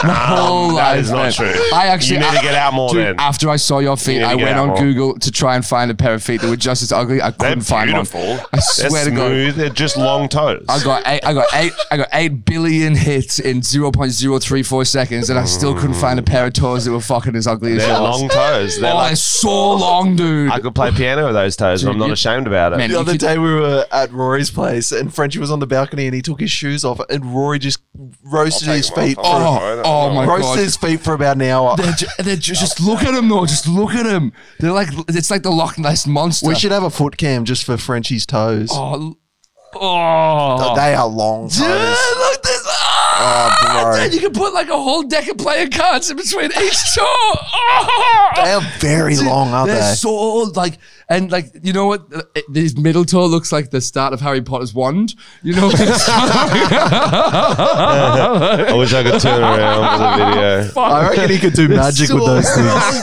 My whole life. that is not man. true. I actually You need to get out more dude, then. After I saw your feet, need to I get went out on more. Google to try and find a pair of feet that were just as ugly. I They're couldn't find beautiful. one. I swear They're to God. smooth. They're just long toes. I got 8 billion hits in 0.034 seconds, and I still couldn't find a pair of toes that were fucking as ugly as They're yours. long toes. They're Oh, like, they're so long, dude. I could play piano with those toes, and I'm not ashamed about it. Man, The you other could- day we were at Rory's place and Frenchie was on the balcony and he took his shoes off and Rory just roasted his feet. Oh my Roasted God. his feet for about an hour. Just look at them though. Just look at them. They're like, it's like the Loch Ness monster. We should have a foot cam just for Frenchie's toes. Oh, They are long toes. dude, look this. Oh, bro. Dude, you can put like a whole deck of playing cards in between each toe. Oh. They are very long, aren't They're they? so like, and like, you know what? This middle toe looks like the start of Harry Potter's wand. You know what? I wish I could turn around for the video. I reckon he could do magic with those things.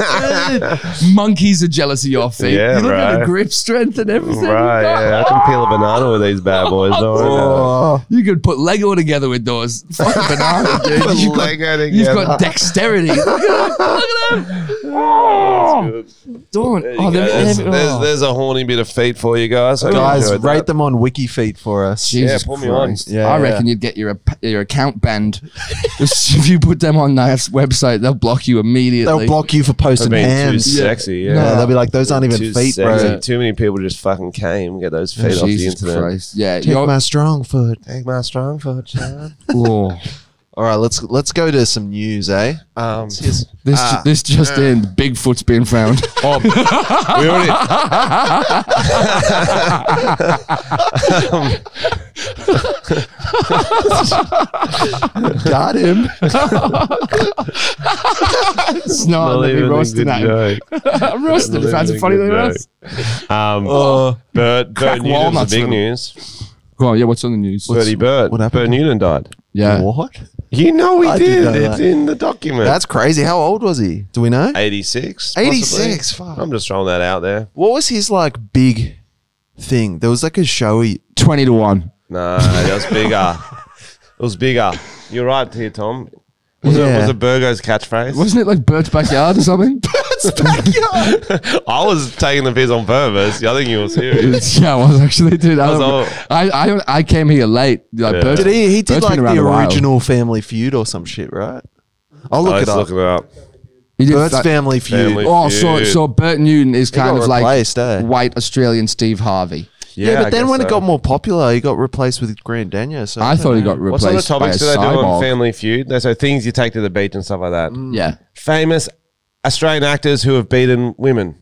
things. Monkeys are jealous of your feet. Yeah, you look at the right. grip strength and everything. Right, yeah. I can peel a banana with these bad boys. Don't worry about Oh, You could put Lego together with those. Fucking banana, dude. Put You've got, Lego you've together. got dexterity. Look at them. Look at them. it. Don't. There you Oh, go. they're- There's a horny bit of feet for you guys. Hope you guys, enjoyed rate that. them on WikiFeet for us. Jesus put me on. Christ. Yeah, I yeah. reckon you'd get your account banned. If you put them on that website, they'll block you immediately. They'll block you for For posting being too hands. sexy. Yeah. Yeah, they'll be like, those aren't even Too feet, sexy. bro. Too many people just fucking came get those feet off the Jesus internet. Christ. Yeah. Take my strong foot. Take my strong foot, child. Oh. All right, let's go to some news, eh? This just in, Bigfoot's been found. Oh, we already. Got him. It's not. Let me roast it at him. I'm roasting it. Fancy funny than else. Bert Newton's the walnuts big in 'em. news. Go on. Yeah. What's on the news? Bertie Bert. what happened? Bert Newton died. Yeah. What? You know he I did did. know It's that. in the document. That's crazy. How old was he? Do we know? 86. 86, possibly. fuck. I'm just throwing that out there. What was his like big thing? There was like a show he 20-1. No, that was bigger. It was bigger. You're right here, Tom. Was Yeah. it Burgo's catchphrase? Wasn't it like Bert's backyard or something? I was taking the piss on purpose. I think you were serious. Yeah, I was actually, dude. was I came here late. Like, Yeah. Bert, did he did Bert's like been around the a while. original Family Feud or some shit, right? I'll look it Let's up. look it up. He did Bert's that- Family Feud. Family- Oh, so Feud. Bert Newton is kind got of like replaced, eh? white Australian Steve Harvey. Yeah, but I then guess when so. it got more popular, he got replaced with Grant Daniel. So I thought he got What's other replaced by a topics do they do on cyborg. Family Feud? They say things you take to the beach and stuff like that. Yeah. Famous Australian actors who have beaten women.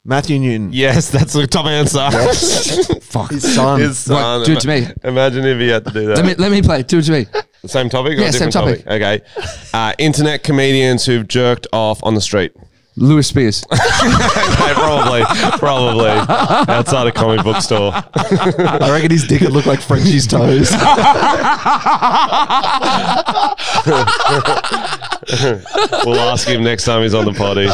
Matthew Newton. Yes, that's the top answer. Fuck. His son. His son. What? Do it to me. Imagine if he had to do that. Let me play. Do it to me. The same topic? Or Yeah, a same different topic. Okay. Internet comedians who've jerked off on the street. Lewis Spears. Okay, probably outside a comic book store. I reckon his dick would look like Frenchy's toes. We'll ask him next time he's on the potty.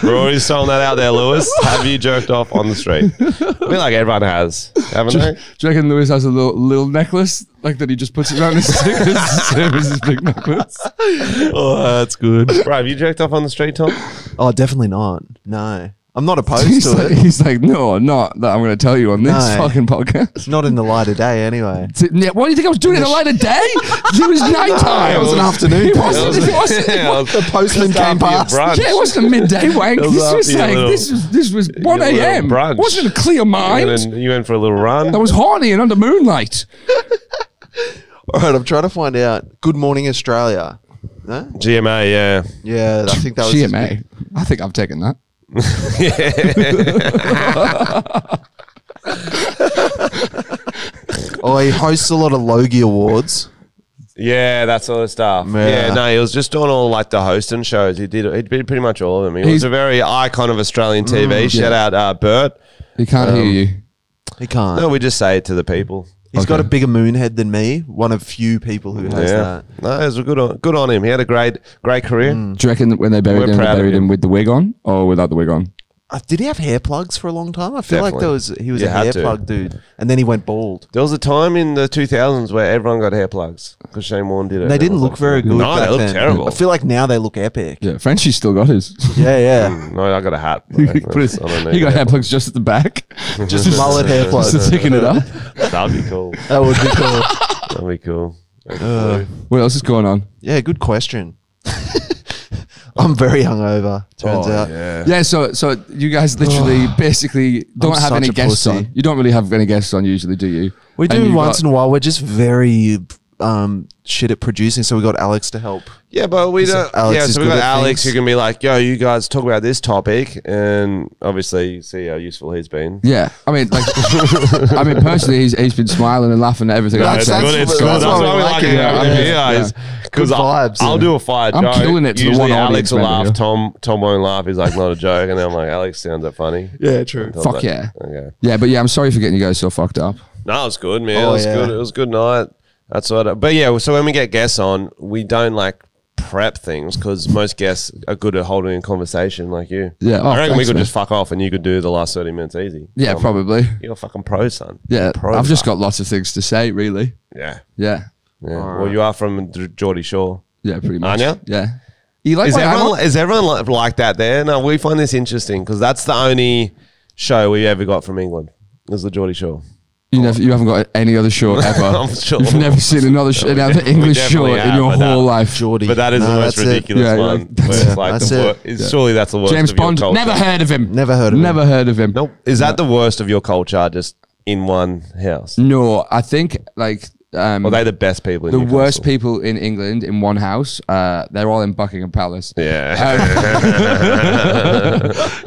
Rory's throwing that out there, Lewis. Have you jerked off on the street? I feel like everyone has, haven't they? Do you reckon Lewis has a little necklace like that he just puts around his dick as his big necklace? Oh, that's good. Bro, have you jerked off on the street, Tom? Oh, definitely not. No. I'm not opposed to it. He's like, no, not that I'm going to tell you on this No. fucking podcast. It's not in the light of day anyway. Yeah, what do you think I was doing in the light of day? It was nighttime. It was an afternoon. It wasn't. The postman came past. Yeah, it wasn't a midday wank. This was 1 a.m. brunch. It wasn't a clear mind. And then you went for a little run. I was horny and under moonlight. All right, I'm trying to find out. Good Morning Australia. Huh? GMA, yeah. Yeah, I think that was his GMA. big- I think I've taken that. Oh, he hosts a lot of Logie Awards. Yeah, that sort of stuff. Yeah. Yeah, no, he was just doing all like the hosting shows. He did pretty much all of them. He was a very icon of Australian TV. Shout out Bert. He can't hear you. He can't. No, we just say it to the people. He's got a bigger moon head than me. One of few people who has that. No, it was good on him. He had a great career. Do you reckon that when they buried We're him, they proud of buried him. him with the wig on or without the wig on? Did he have hair plugs for a long time? I feel like Definitely. he was You a had hair to. plug dude, and then he went bald. There was a time in the 2000s where everyone got hair plugs because Shane Warne did it. And they didn't look very good. No, back they looked then. terrible. I feel like now they look epic. Yeah, Frenchy's still got his. Yeah, yeah. No, I got a hat. He got hair plugs just at the back. Just mullet hair Just plugs. to thicken it up. That'd be cool. That would be cool. That'd be cool. What else is going on? Yeah, good question. I'm very hungover. Turns out. Yeah, so you guys literally basically don't I'm have any such a guests pussy. on. You don't really have any guests on usually, do you? We And do you've once got- in a while. We're just very shit at producing, so we got Alex to help. Yeah, but we don't. Alex Yeah, is so we good got at Alex things. who can be like, "Yo, you guys talk about this topic," and obviously you see how useful he's been. Yeah, I mean, like, personally, he's been smiling and laughing at everything I've That's said. good. It's That's good. why That's we why we like like it. it. Yeah. Because Good vibes. I'll do a fire I'm joke. killing it to the Usually one Alex audience will member laugh. here. Tom won't laugh. He's like, not a joke. And then I'm like, Alex sounds that funny. Yeah, true. Tom's Fuck like, yeah. Okay. Yeah, but yeah, I'm sorry for getting you guys so fucked up. No, it was good, man. Oh, it was yeah. good. It was a good night. That's what. But yeah, so when we get guests on, we don't like prep things because most guests are good at holding a conversation like you. Yeah, oh, I reckon we thanks, could man. just fuck off and you could do the last 30 minutes easy. Yeah, probably. You're a fucking pro, son. Yeah, Pro, I've just son. got lots of things to say, really. Yeah. Yeah, Yeah. Well, you are from Geordie Shore. yeah, pretty much. Aren't you? Yeah. You like Is my everyone like that there? No, we find this interesting because that's the only show we ever got from England. Is the Geordie Shore. You haven't got any other short ever. I'm sure. You've never seen another English definitely short in have, your but whole life. Geordie. But that is No, the most that's it. ridiculous Yeah, one. like, where it's yeah, like that's the it. surely that's the worst James of your Bond, culture. never heard of him. Never heard of him. Never heard of him. Nope. Is that the worst of your culture just in one house? No, I think like Are they the best people in the Newcastle? worst people in England in one house. They're all in Buckingham Palace. Yeah.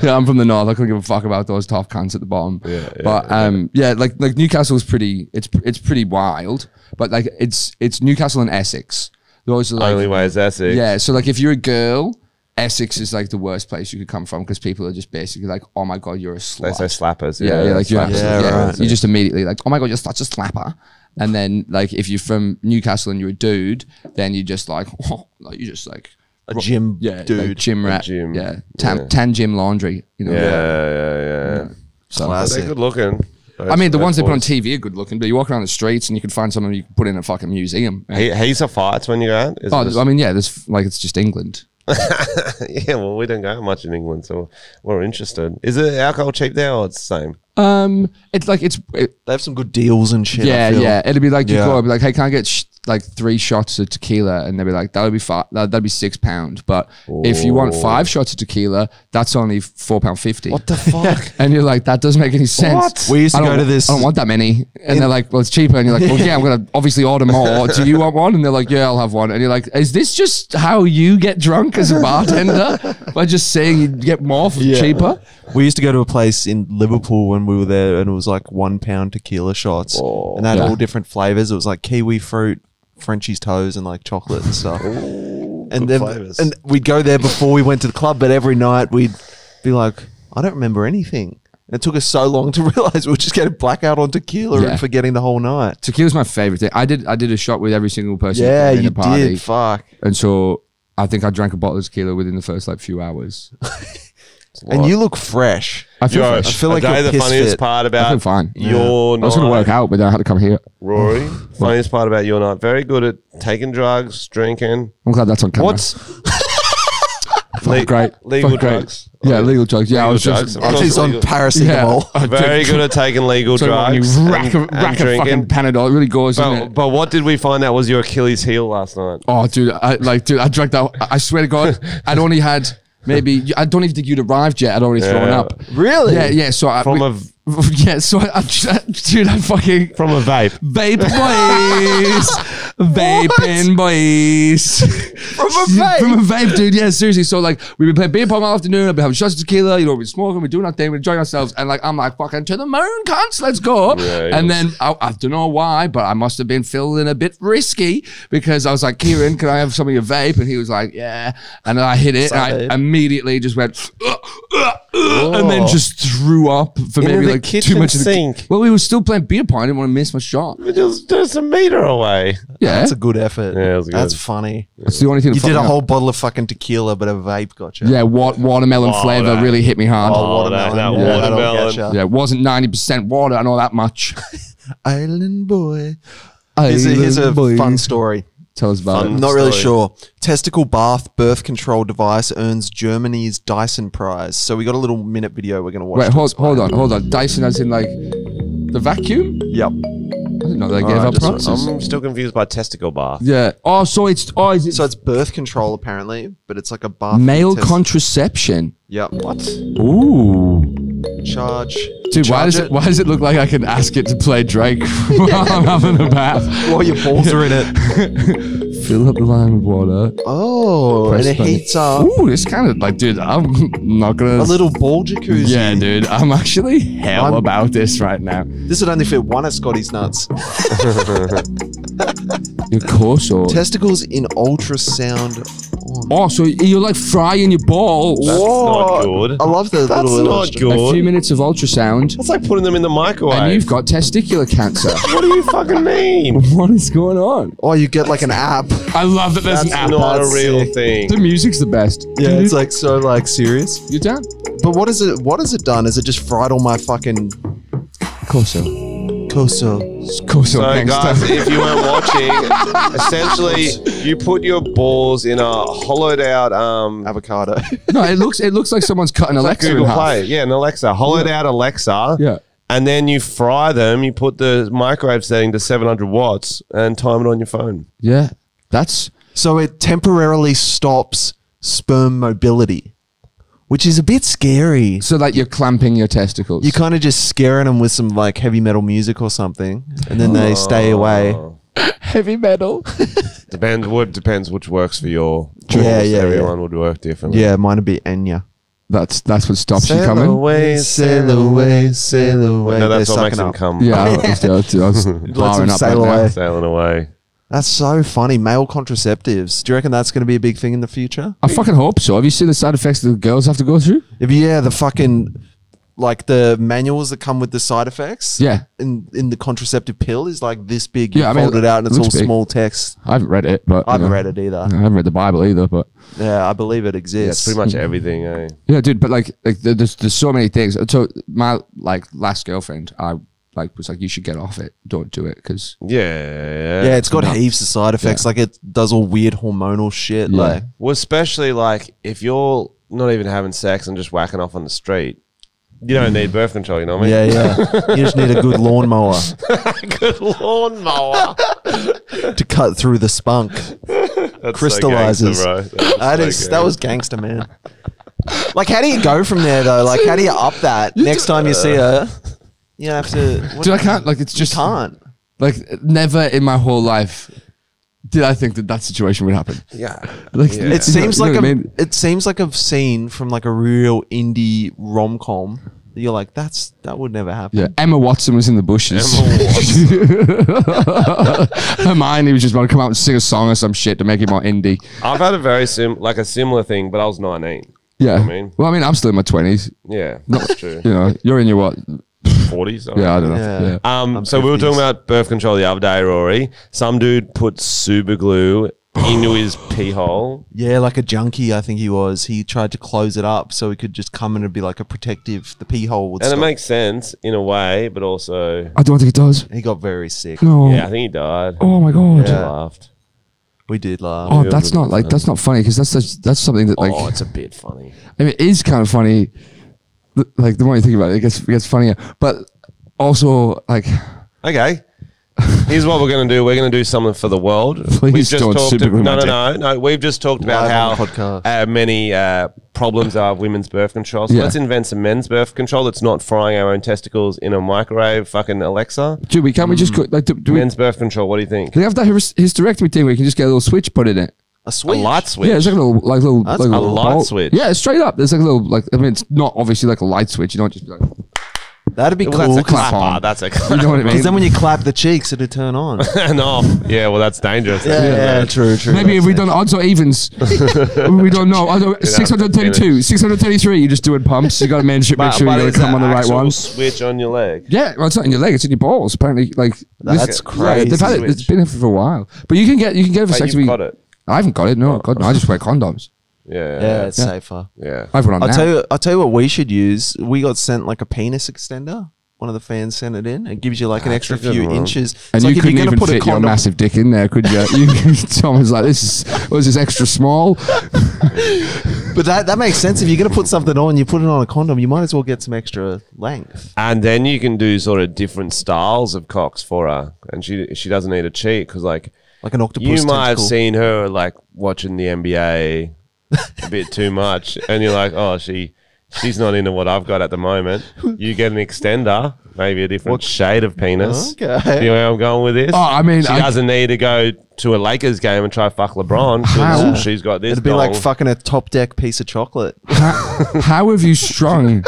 Yeah, I'm from the north. I couldn't give a fuck about those top cunts at the bottom. But like Newcastle's pretty. It's pretty wild. But like it's Newcastle and Essex. Those are like Only way is Essex. yeah. So like if you're a girl, Essex is like the worst place you could come from because people are just basically like, oh my god, you're a They slut. say slappers. Yeah, like you're slappers. absolutely, right. you just immediately like, oh my god, you're such a slapper. And then like if you're from Newcastle and you're a dude, then you just like, oh, like you just like A gym dude, dude. like gym rat, gym, yeah, yeah. tan gym laundry, you know. Yeah. So Classic. They're good looking. I mean, the ones they put on TV. TV are good looking, but you walk around the streets and you can find some of them you can put in a fucking museum. He's a fights when you go out. Is it just- I mean, yeah, there's like it's just England. yeah, well, we don't go much in England, so we're interested. Is it alcohol cheap there, or it's the same? It's like They have some good deals and shit. I yeah, feel. yeah. It'd be like you Yeah. go, I'd be like, hey, can I get like 3 shots of tequila? And they'd be like, that'd be that'd be £6. But if you want 5 shots of tequila, that's only £4.50. What the fuck? And you're like, that doesn't make any sense. What? We used to I don't go to wa- this- I don't want that many. And they're like, well, it's cheaper. And you're like, well, yeah, I'm gonna obviously order more. Do you want one? And they're like, yeah, I'll have one. And you're like, is this just how you get drunk as a bartender by just saying you get more for cheaper? We used to go to a place in Liverpool when we were there, and it was like £1 tequila shots, and they had Yeah. all different flavors. It was like kiwi fruit, Frenchy's toes, and like chocolate and stuff. And And Good then flavours. and we'd go there before we went to the club, but every night we'd be like, I don't remember anything. It took us so long to realize we were just getting blackout on tequila Yeah. and forgetting the whole night. Tequila's my favorite thing. I did a shot with every single person Yeah, in you the party. did. Fuck. And so I think I drank a bottle of tequila within the first like few hours. And you look fresh. I feel Yo, fresh. I feel like okay, you're the piss funniest fit. part I feel about fine. your I was going to work night, out, but then I had to come here. Rory, funniest part about your night, very good at taking drugs, drinking. I'm glad that's on camera. What's Great. legal Fucking great. drugs? Yeah, legal drugs. Yeah, I was Legal just. drugs. Of course, He's on legal. paracetamol. Very good at taking legal So when drugs you rack and a fucking drinking. Panadol. It really goes, isn't it? But what did we find out was your Achilles heel last night? Oh, dude, I drank that. I swear to God, I'd only had maybe. I don't even think you'd arrived yet. I'd already thrown Yeah. up. Really? Yeah. So dude, I fucking From a vape. vape boys, vaping boys. From a vape? From a vape, dude. Yeah, seriously. So like, we've been playing beer pong all afternoon. I've been having shots of tequila. You know, we're smoking, we're doing our thing, we're enjoying ourselves. And like, I'm like, fucking to the moon, cunts, let's go. Yeah, and then I don't know why, but I must have been feeling a bit risky because I was like, Kieran, can I have some of your vape? And he was like, yeah. And then I hit it, and I immediately just went, and then just threw up for Into maybe the like too kitchen much of the sink. Well, we were still playing beer pong. I didn't want to miss my shot. Just a meter away. Yeah, That's a good effort. Yeah, it was good. That's funny. that's the only thing. You that did fucked a me whole up. bottle of fucking tequila, but a vape got you. Yeah, watermelon flavor that- really hit me hard. Oh, that that'll get watermelon. ya. Yeah, it wasn't 90% water. I know that much. Island boy. Here's Here's a fun story. Tell us about Fun. it. Not really Story. sure. Testicle bath birth control device earns Germany's Dyson prize. So we got a little minute video we're going to watch. Wait, to hold explain. on. Dyson as in like the vacuum? Yep. I didn't know they gave Alright, out just- prizes. I'm still confused by testicle bath. Yeah. Oh, so it's is it So it's birth control apparently, but it's like a bath. male test- contraception? Yep. What? Ooh. Charge. Dude, why charge does it look like I can ask it to play Drake while I'm having a bath? While your balls are in it. Fill up the line with water. Oh, Press and it button. heats up. Ooh, it's kind of like, dude, I'm not gonna. A little ball jacuzzi. Yeah, dude, I'm actually hell I'm- about this right now. This would only fit one of Scotty's nuts. Your corso. Testicles in ultrasound. Oh, so you're like frying your ball. That's not good. I love the That's little not illustration. A few good. minutes of ultrasound, That's like putting them in the microwave. and you've got testicular cancer. What do you fucking mean? What is going on? Oh, you get like an app. I love that there's That's an app. not a That's real sick. thing. The music's the best. Yeah, it's like so like serious. You down? But what is it? What has it done? Has it just fried all my fucking Corso. Corso? Corso. So, gangster. guys, if you weren't watching, essentially, you put your balls in a hollowed out Avocado. No, it looks like someone's cutting Alexa Google in half. Play. Yeah, an Alexa. Hollowed out Alexa. Yeah. And then you fry them. You put the microwave setting to 700 watts and time it on your phone. Yeah. That's So it temporarily stops sperm mobility, which is a bit scary. so like you're clamping your testicles. You're kind of just scaring them with some like heavy metal music or something, and then they stay away. heavy metal. Depends which works for your. Yeah, yeah, Everyone would work differently. Yeah, mine would be Enya. That's what stops you Sail coming. away, sail away, sail away. No, that's They're what makes sucking them up. come. Yeah, I was barring up sail right now. away. Sailing away. That's so funny. Male contraceptives. Do you reckon that's going to be a big thing in the future? I fucking hope so. Have you seen the side effects that the girls have to go through? Yeah, the fucking like the manuals that come with the side effects. Yeah. In the contraceptive pill is like this big. You Yeah, I mean, fold it out and it it's all looks big. small text. I haven't read it, but I haven't read it either. I haven't read the Bible either, but Yeah, I believe it Yeah, exists. it's pretty much everything, eh? yeah, dude. But like there's so many things. So my like last girlfriend, I like was like, you should get off it. Don't do it because Yeah, it's got No. heaps of side effects. Yeah. Like it does all weird hormonal shit. Yeah. Like Well, especially like if you're not even having sex and just whacking off on the street, you don't need birth control. You know what I mean? yeah. You just need a good lawnmower Good lawnmower. to cut through the spunk. That's Crystallizes. So gangster, bro. That was gangster, man. Like, how do you go from there though? Like, how do you up that next time you see her? You have to. dude, I can't. Like it's just Can't. like never in my whole life did I think that situation would happen. Yeah. Like Yeah. It seems you know like what I mean? it seems like a scene from like a real indie rom com you're like, that would never happen. Yeah, Emma Watson was in the bushes. Hermione was just about to come out and sing a song or some shit to make it more indie. I've had a very similar thing, but I was 19. Yeah. I mean, well, I mean, I'm still in my 20s. Yeah, that's true. You know, you're in your what? 40s. Yeah, I don't know. Yeah. So we were talking about birth control the other day, Rory. Some dude put super glue into his pee hole. Yeah, like a junkie, I think he was. He tried to close it up so he could just come in and be like a protective. The pee hole would And stop. it makes sense in a way, but also... I don't think it does. He got very sick. No. Yeah, I think he died. Oh my god. We laughed. We did laugh. Oh, that's not like that's not funny because that's something that like. Oh, it's a bit funny. I mean, it is kind of funny. Like the more you think about it, it gets funnier. But also, like, Okay. Here's what we're going to do. We're going to do something for the world. Please don't super glue my dick. No. We've just talked about Live on the how podcast. many problems are with women's birth control. So Yeah. let's invent some men's birth control that's not frying our own testicles in a microwave. Fucking Alexa. Julie, can't we just go, like do we? Men's birth control. What do you think? Do they have that hysterectomy thing where you can just get a little switch put in it? A A switch. light switch. Yeah, it's like a little That's like cool. A light ball. switch. Yeah, it's straight up. There's like a little like. I mean, it's not obviously like a light switch. You don't just be like. That'd be Well, cool. that's a clap clapper. on. That's a You know what I mean? Because then when you clap the cheeks, it'd turn on. and off. Yeah, well, that's dangerous. Yeah, true. Maybe if we done odds or evens, we don't know. 632, 633. You're just doing pumps. You got to make sure you got to it's come an on the right actual one. switch on your leg. Yeah, well, it's not in your leg; it's in your balls. Apparently, like That's crazy. they've had it. It's been here for a while, but you can get a But vasectomy. you've got it. I haven't got it. No, God, no. I just wear condoms. Yeah. It's safer. Yeah. I have one on now. I'll tell you what we should use. We got sent like a penis extender. One of the fans sent it in. It gives you like an extra a good few one. inches. And It's you like if couldn't you're even gonna put a fit your condom. massive dick in there, could you? Tom was like, was this extra small? But that makes sense. If you're gonna put something on, you put it on a condom. You might as well get some extra length. And then you can do sort of different styles of cocks for her, and she doesn't need to cheat because like Like an octopus. you might have tentacle. seen her like watching the NBA a bit too much, and you're like, oh, she's not into what I've got at the moment. You get an extender, maybe a different shade of penis. Okay. You know where I'm going with this? Oh, I mean, she doesn't need to go to a Lakers game and try fuck LeBron. 'Cause How? She's got this. It'd be like dong. fucking a top deck piece of chocolate. How have you strung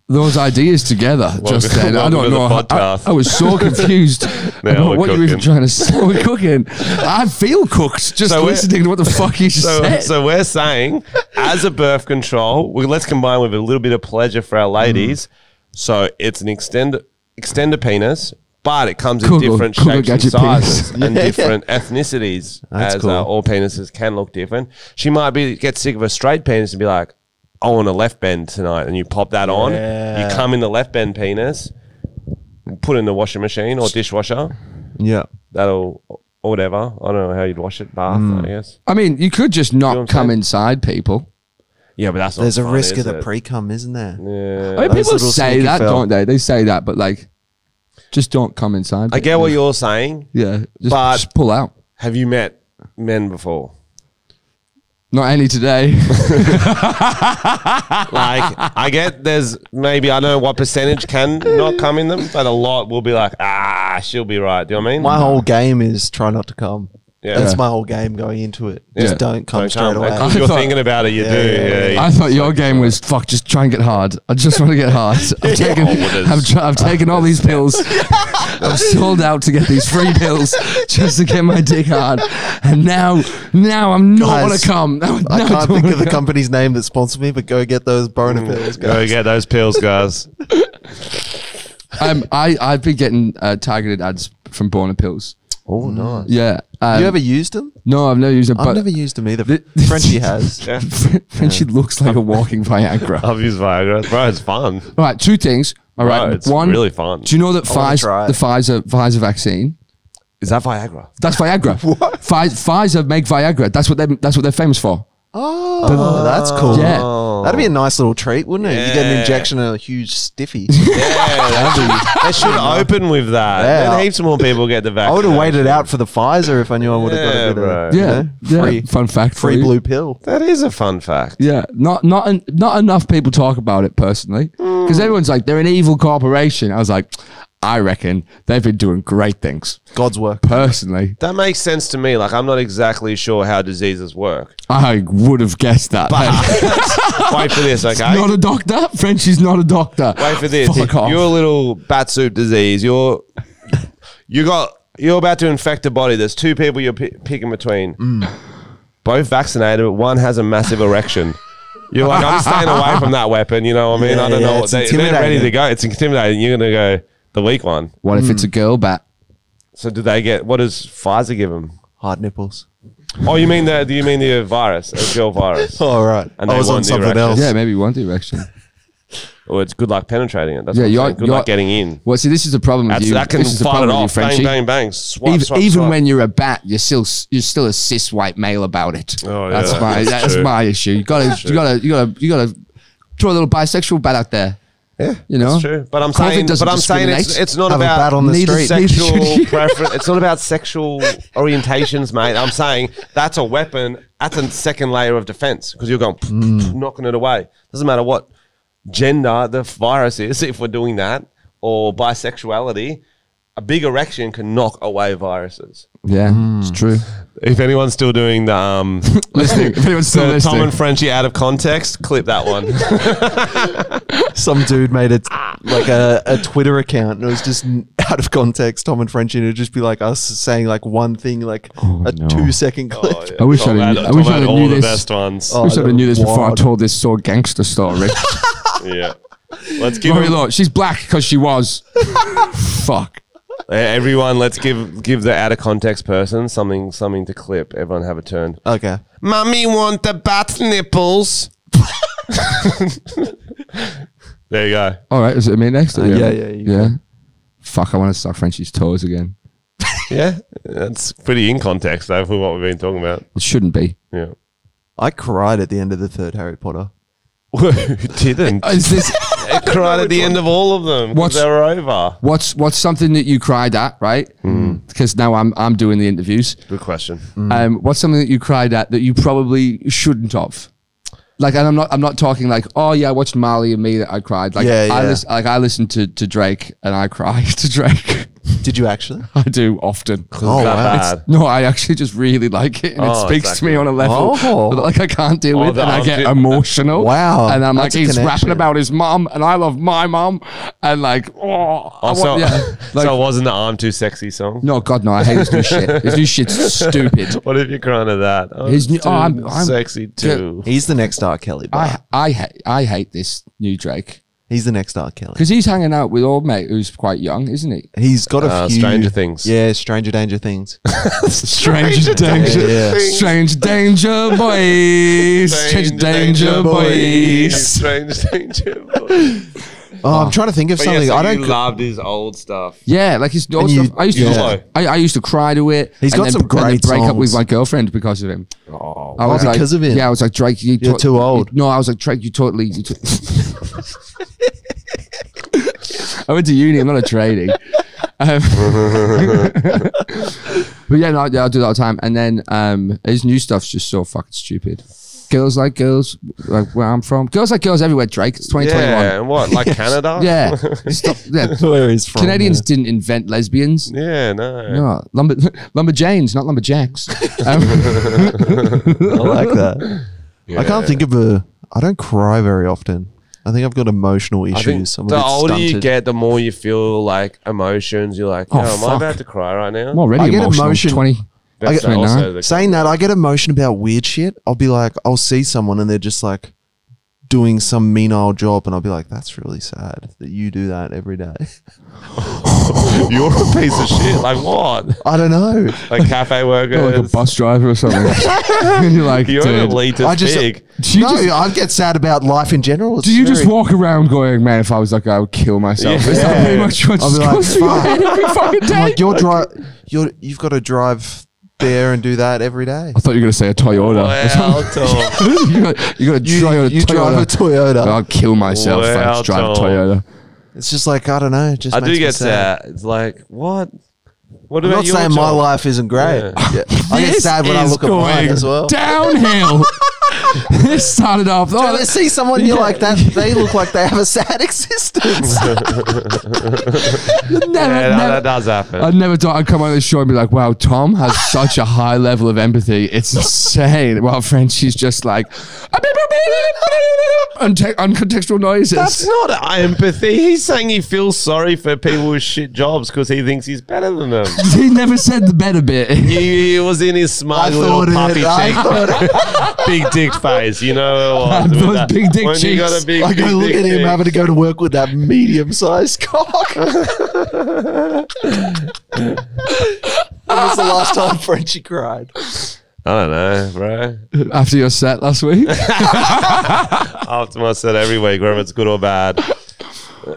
those ideas together just then? I welcome don't to the know. podcast. I was so confused about we're what you were even cooking. trying to say. We're cooking. I feel cooked just So we're- listening to what the fuck you just said. So we're saying, as a birth control, let's combine with a little bit of pleasure for our ladies. So it's an extender penis, but it comes in Cool, different cool shapes and gadget sizes penis. and different ethnicities. That's as cool. all penises can look different. She might get sick of a straight penis and be like, I want a left bend tonight, and you pop that on. Yeah. You come in the left bend penis, put it in the washing machine or dishwasher. Yeah. Or whatever. I don't know how you'd wash it. Bath, I guess. I mean, you could just what not I'm come saying? inside people. Yeah, but that's not There's a fun, risk of is the it? pre-cum, isn't there? Yeah. I mean, Those people little say sneaky that, fell. don't they? They say that, but like, just don't come inside. I get what you're saying. Yeah, But- just pull out. Have you met men before? Not any today. Like, I get there's maybe, I don't know what percentage can not come in them, but a lot will be like, she'll be right. Do you know what I mean? My whole game is try not to come. Yeah. That's Yeah. my whole game going into it. Yeah. Just don't come Don't straight come. away. Because you're I thought- thinking about it, you do. yeah. I thought your game was fuck. Just try and get hard. I just want to get hard. I've taken all these pills. I've sold out to get these free pills just to get my dick hard, and now I'm not Guys, want to come. I can't think of the company's name that sponsored me, but go get those boner pills, Go guys. get those pills, guys. I've been getting targeted ads from boner pills. Oh, nice. Yeah. You ever used them? No, I've never used them. I've But never used them either. The- Frenchy has. Yeah. Frenchy looks like a walking Viagra. I've used Viagra. Bro, it's fun. All right, two things. All right, Bro, it's one. really fun. Do you know that wanna try it. the Pfizer vaccine? Is that Viagra? That's Viagra. What? Pfizer make Viagra. That's what they're famous for. Oh, that's cool. Yeah. That'd be a nice little treat, wouldn't it? You get an Yeah. injection and a huge stiffy. Yeah, they should open with that. Yeah. Then heaps more people get the vaccine. I would have waited out for the Pfizer if I knew I would have got Yeah, a bit bro. of Yeah, yeah. free, Fun fact for free you. blue pill. That is a fun fact. Yeah, not enough people talk about it personally because everyone's like they're an evil corporation. I was like, I reckon they've been doing great things. God's work. Personally, That makes sense to me. Like, I'm not exactly sure how diseases work. I would have guessed that. Wait for this, okay? Not a doctor. Frenchy's not a doctor. Wait for this. Fuck off. You're a little bat soup disease. You're about to infect a body. There's two people you're picking between. Both vaccinated, but one has a massive erection. You're like, I'm staying away from that weapon. You know what I mean? Yeah, I don't know what it's they're ready to intimidating. go. It's intimidating. You're going to go the weak one. What if it's a girl bat? So do they get, what does Pfizer give them? Hard nipples. Oh, you mean the virus, a girl virus? Oh, right. And I they was on want the something erection. else. Yeah, maybe you want the erection. Or it's good luck penetrating it. That's Yeah, what I'm you're- saying. Good you're- luck getting in. Well, see, this is the problem with you. That can This is the fight it problem with you, off. Bang, Frenchy. bang, bang. Swipe, Even, swipe, even swipe. when you're a bat, you're still a cis white male about it. Oh, yeah, that's true. my issue. You gotta throw a little bisexual bat out there. Yeah, You know? that's true. But I'm COVID saying, doesn't it's not Have a bat about on the Neither- street. neither- sexual preference. It's not about sexual orientations, mate. I'm saying that's a weapon. That's a second layer of defense because you're going knocking it away. Doesn't matter what gender the virus is. If we're doing that or bisexuality, a big erection can knock away viruses. Yeah, it's true. If anyone's still doing the Listening. If anyone's still the Tom listening. and Frenchy out of context, clip that one. Some dude made it like a Twitter account and it was just out of context, Tom and Frenchy, and it'd just be like us saying like one thing, like a no. 2-second clip. Oh, yeah. I wish Tom I had- I Tom wish had I all knew the this. best ones. I wish I knew this before I Wild. told this so gangster story. Yeah. Let's give Rory him, Lowe, she's black because she was. Fuck. everyone. Let's give the out of context person something to clip. Everyone have a turn. Okay. Mummy want the bat nipples. There you go. All right, is it me next? yeah, you yeah. Fuck, I want to suck Frenchie's toes again. Yeah, that's pretty in context though for what we've been talking about. It shouldn't be. Yeah. I cried at the end of the third Harry Potter. Who didn't? Is this I cried at the end of all of them What's- because they were over. what's something that you cried at, right? Because now I'm doing the interviews. Good question. What's something that you cried at that you probably shouldn't have? Like, and I'm not talking like, oh yeah, I watched Marley and Me that I cried. Like, Yeah, I yeah. I listened to Drake and I cry to Drake. Did you actually? I do often. Oh, That wow. bad. No, I actually just really like it, and it Oh, speaks exactly. to me on a level Oh. that like I can't deal with, the- and I get the- emotional. Wow, And I'm like, that's a he's connection. rapping about his mom, and I love my mom, and like, Also, like, so it wasn't the "I'm Too Sexy" song. no, God, no, I hate his new shit. His new shit's stupid. What if you're crying at that? Oh, His new- too I'm- sexy too. He's the next R. Kelly. Bro. I hate this new Drake He's the next R. Kelly. because he's hanging out with old mate who's quite young, isn't he? He's got a few Stranger Things. Yeah, Stranger Danger Things. Stranger danger, Yeah. strange danger boys, strange danger boys. Strange danger boys. Oh, I'm trying to think of But yeah, something. so I don't. you loved his old stuff. Yeah, like his old you- stuff. I used yeah. to, I used to cry to it. He's and got then- some and then great break up with songs. my girlfriend because of him. Oh, I was like, because of him? Yeah, I was like, Drake, You're too old. No, I was like, Drake, you totally. I went to uni. I'm not a tradie. But yeah, no, yeah, I do that all the time. And then his new stuff's just so fucking stupid. Girls like girls, like where I'm from. Girls like girls everywhere. Drake. It's 2021. yeah, and what, like Canada? Yeah. Stop, yeah. Where he's from. Canadians didn't invent lesbians. Yeah, no. No, lumberjanes, not lumberjacks. I like that. I can't think of a. I don't cry very often. I think I've got emotional I think issues. I'm a the bit older you stunted. get, the more you feel like emotions. You're like, Oh, am I fuck. about to cry right now? I'm already I get emotional. emotion- 20. That's I get- also the- Saying that, I get emotion about weird shit. I'll be like, I'll see someone and they're just like doing some mean old job, and I'll be like, that's really sad that you do that every day. You're a piece of shit. Like what? I don't know. Like cafe workers. Or like a bus driver or something. And you're like, You're an dude, elitist I just- pig. do you, No, just, I get sad about life in general. It's do you just very- walk around going, man, if I was like, I would kill myself? Yeah. Is that pretty much what I'll be goes through your like, head every fucking day? I'm like, you've got to drive there and do that every day. I thought you were going to say a Toyota. Wow, Tom. you got to drive a You drive a Toyota. I'll kill myself if I Wow, just drive a Tom. Toyota. It's just like, I don't know. It just I makes do me get sad. It's like, what? What I'm about not your saying my job? life isn't great. Yeah. Yeah. I get This sad when I is look at mine going as well. downhill. It started off. Do you ever see someone you're like that? They look like they have a sad existence. That does happen. I never thought I'd come on the show and be like, wow, Tom has such a high level of empathy. It's insane. While Frenchy's just like, uncontextual noises. That's not empathy. He's saying he feels sorry for people with shit jobs because he thinks he's better than them. He never said the better bit. He was in his smug little puffy cheek, big dick face. You know what? Those big dick when cheeks. you got a big, I go big look dick at him cheek. having to go to work with that medium-sized cock. When was the last time Frenchy cried? I don't know, bro. After your set last week. After my set every week, whether it's good or bad.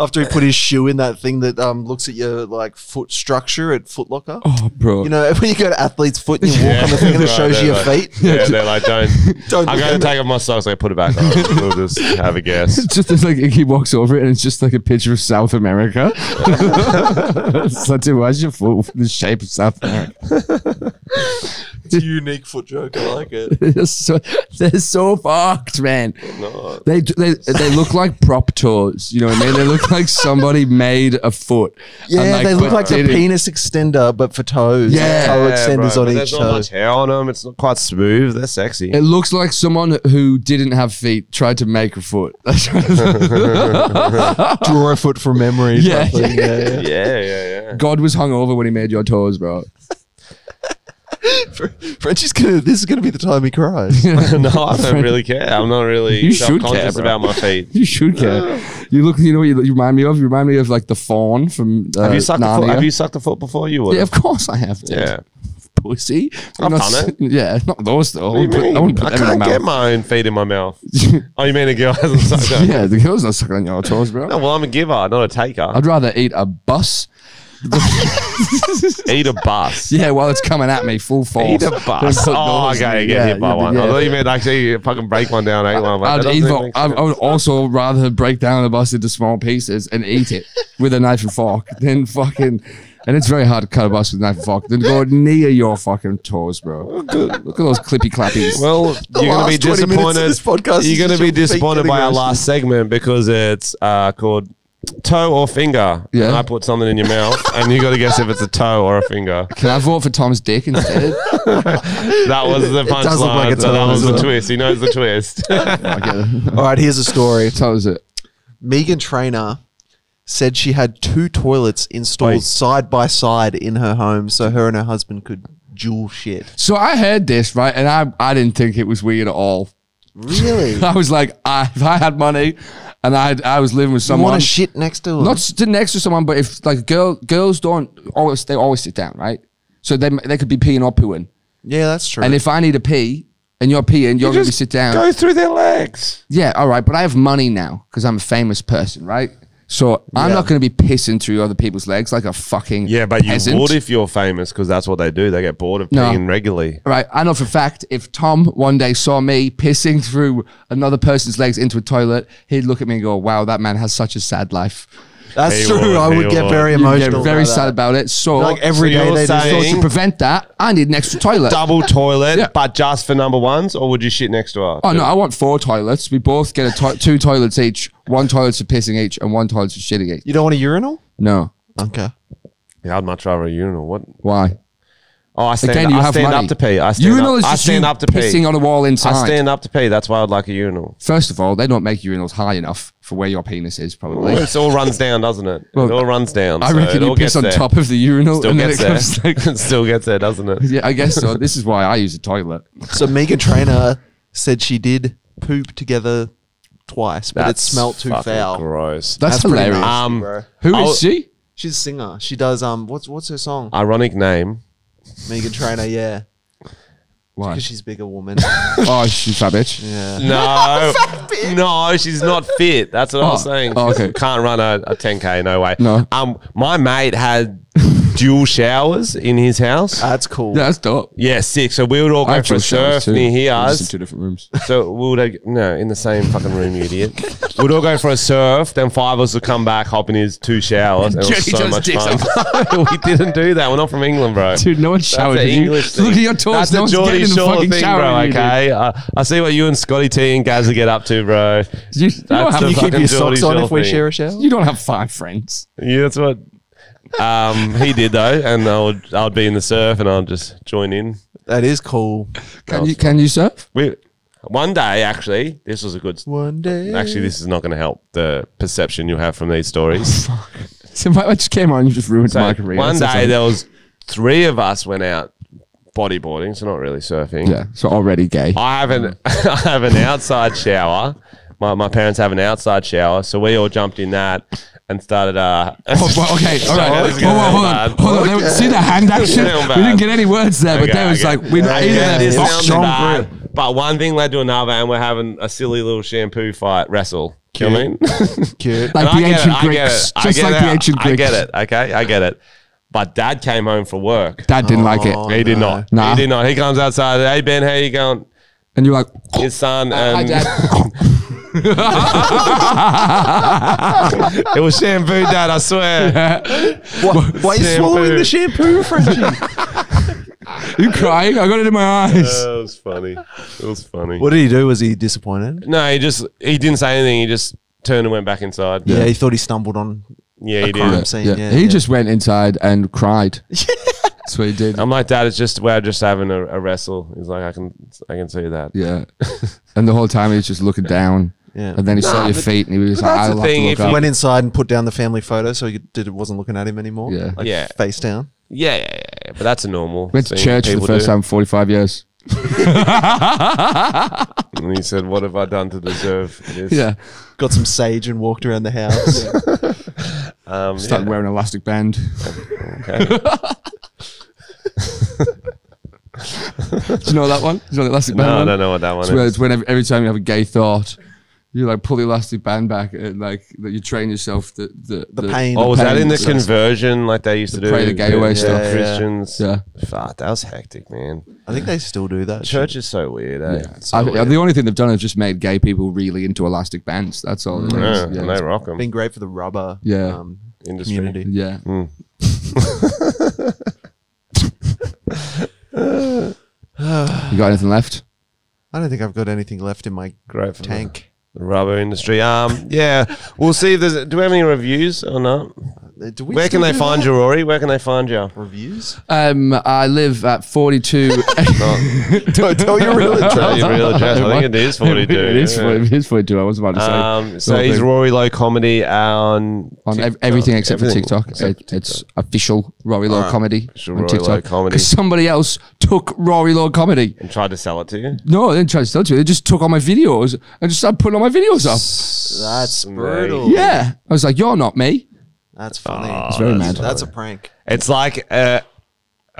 After he put his shoe in that thing that looks at your like foot structure at Foot Locker. Oh, bro. You know, when you go to Athlete's Foot and you walk on the thing and it shows you your feet. Yeah, they're like, don't I'm look going at to take off my socks. I put it back on. We'll just have a guess. It's just like he walks over it and it's just like a picture of South America. It's like, dude, why's your foot the shape of South America? It's a unique foot joke. I like it. They're so fucked, man. No. They look like prop toes. You know what I mean? They look like somebody made a foot. Yeah, and, they look like the did it. penis extender, but for toes. Yeah, toe extenders bro, on but each there's not toe. much hair on them. It's not quite smooth. They're sexy. It looks like someone who didn't have feet tried to make a foot. Draw a foot from memory. Yeah, type thing. Yeah. Yeah. God was hungover when he made your toes, bro. Frenchie's this is gonna be the time he cries. No, I don't really care. I'm not really You should self-conscious care, bro. about my feet. You should care. You look. You know what you remind me of? You remind me of like the fawn from Have you sucked a Narnia. foot? Have you sucked a foot before? You would. Yeah, of course I have. Dude. Yeah. Pussy. I've Not done s- it. Yeah, not those though. What do you mean? I wouldn't put I them in can't my get mouth. my own feet in my mouth. Oh, you mean a girl hasn't sucked it? Yeah, the girl's not sucking on your toes, bro. No, well, I'm a giver, not a taker. I'd rather eat a bus. Eat a bus. Yeah, while it's coming at me full force. Eat a bus. Than put Oh, those okay, in. get hit by one. yeah. I thought you meant actually fucking break one down, eat one. But that doesn't make I sense. would also rather break down the bus into small pieces and eat it with a knife and fork than fucking. And it's very hard to cut a bus with a knife and fork. Then go near your fucking toes, bro. Look at those clippy clappies. Well, you're going to be last 20 minutes of disappointed. this podcast is You're going just to be your feet disappointed getting by our roasted. last segment because it's called toe or finger. Yeah. And I put something in your mouth, and you got to guess if it's a toe or a finger. Can I vote for Tom's dick instead? That was the punchline. does look like a toe, That was the doesn't it? twist. He knows the twist. I get it. All right, here's a story. Tell us it. Megan Trainor said she had 2 toilets installed Wait. side by side in her home so her and her husband could dual shit. So I heard this, right? And I didn't think it was weird at all. Really? I was like, if I had money and I was living with You someone. want to shit next to her? Not sitting next to someone, but if like girls don't always, they always sit down, right? So they could be peeing or pooing. Yeah, that's true. And if I need a pee and you're peeing, you're going to be sit down. Go through their legs. Yeah, all right. But I have money now because I'm a famous person, right? So I'm Yeah. not going to be pissing through other people's legs like a fucking Yeah, but you peasant. would if you're famous because that's what they do. They get bored of No. peeing regularly. Right, I know for a fact if Tom one day saw me pissing through another person's legs into a toilet, he'd look at me and go, "Wow, that man has such a sad life." that's He true. would, I he would get would. very You'd emotional. get very about sad that. about it. So, Like every So day you're they just saying- to prevent that, I need an extra toilet. Double toilet, Yeah. but just for number ones, or would you shit next to her? Oh no, I want 4 toilets. We both get 2 toilets each. 1 toilet's for pissing each, and 1 toilet's for shitting each. You don't want a urinal? No, Okay. Yeah, I'd much rather a urinal. What? why? Oh, I stand, Again, you I have stand money. up to pee. I stand, Urinal up, is I just stand you up to pee. pissing on a wall inside. I stand up to pee. That's why I'd like a urinal. First of all, they don't make urinals high enough for where your penis is, probably. Well, it all runs down, doesn't it? Well, It all runs down. I so reckon it you all piss gets on there. top of the urinal Still and then gets it there. comes like... It still gets there, doesn't it? Yeah, I guess so. This is why I use a toilet. So Megan Trainor said she did poop together twice, but it That's smelt too fucking foul. gross. That's pretty hilarious. nasty, bro. Who I'll- is she? She's a singer. She does what's her song? Ironic name. Megan Trainor, yeah. Why? Because she's a bigger woman. Oh, she's a fat bitch. Yeah. No, she's not fit. That's what I was saying. Oh, okay. Can't run a 10K, no way. No. My mate had dual showers in his house. That's cool. Yeah, that's dope. Yeah, sick. So we would all I go have for a dual showers surf too. near We're just in his. 2 different rooms. So we would in the same fucking room, you idiot. We'd all go for a surf. Then 5 of us would come back, hop in his 2 showers. And it was Johnny so much does fun. We didn't do that. We're not from England, bro. Dude, no one showered. That's an English thing. Look at your toes. That's No a one's Geordie getting in the Shore fucking thing, shower. bro. you do. Okay, I see what you and Scotty T and Gazza get up to, bro. You don't That's have the You keep fucking your Geordie socks on Shore if we thing. share a shower? You don't have 5 friends. Yeah, that's what he did though, and I'd be in the surf and I'd just join in. That is cool. Can you surf? One day, actually, this was a good. One day. Actually, this is not going to help the perception you have from these stories. So I just came on and you just ruined So my career. one That's day it. there was 3 of us went out bodyboarding, so not really surfing. Yeah, so already gay. I have an outside shower. My parents have an outside shower, so we all jumped in that and started. Well, okay, all right. This is gonna Hold sound on. bad. See the hand action? Sound We bad. didn't get any words there, but Okay, there was okay. like, we Yeah, either this This sounds sounds bad. bad, but one thing led to another, and we're having a silly little shampoo fight wrestle. You know what I mean? Cute. like And the I get ancient it, I get Greeks. it, I Just get like it. the ancient Greeks. I get it. Okay, I get it. But Dad came home from work. Dad didn't like it. Oh, He did no. not. Nah. He did not. He comes outside. Hey Ben, how you going? And you're like, His son. hi, And Dad. it was shampoo, Dad. I swear. Why are you swallowing the shampoo, Frenchy? You crying? I got it in my eyes. It was funny. It was funny. What did he do? Was he disappointed? No, he didn't say anything. He just turned and went back inside. Yeah, he thought he stumbled on. Yeah, he crime did. scene. Yeah. Yeah, He yeah. just went inside and cried. That's what he did. I'm like, Dad, we're just having a wrestle. He's like, I can see that. Yeah. And the whole time he was just looking down. Yeah. And then he saw your feet and he was but like, that's I'll the have thing, to if look you- up. Went inside and put down the family photo so he wasn't looking at him anymore. Yeah. Like Yeah. face down. Yeah. But that's a normal. Went to thing church for the people first do. time in 45 years. And he said, "What have I done to deserve this?" Yeah. Got some sage and walked around the house. Started wearing an elastic band. Okay. Do you know that one? Do you know the elastic band No, I one? don't know what that one It's where is. it's when every time you have a gay thought, you like pull the elastic band back and like that you train yourself the pain. Oh, was that in the pain. conversion like they used to do? pray the gay away stuff. Yeah. Christians. Yeah. Fuck, that was hectic, man. I think they still do that. Church is so weird, eh? Yeah. The only thing they've done is just made gay people really into elastic bands. That's all it is. Yeah, Yeah. and they rock them. Been great for the rubber Yeah. Industry. community. Yeah. You got anything left? I don't think I've got anything left in my Great for tank. the rubber industry. Yeah, we'll see if there's. Do we have any reviews or not? Do we Where can still they do find that? you, Rory? Where can they find you? Reviews? I live at 42. Don't tell your real address. Your real address. I think it is 42. It is, yeah. it is 42. I was about to say. So he's Rory Lowe Comedy on Everything except for Everything TikTok. except for It's official Rory Lowe Comedy Official on Rory TikTok. Lowe Comedy. Because somebody else took Rory Lowe Comedy. and tried to sell it to you. No, they didn't try to sell it to me. They just took all my videos and just started putting all my videos up. That's Mate. brutal. Yeah. I was like, you're not me. That's funny. It's very mad. That's a prank. It's like a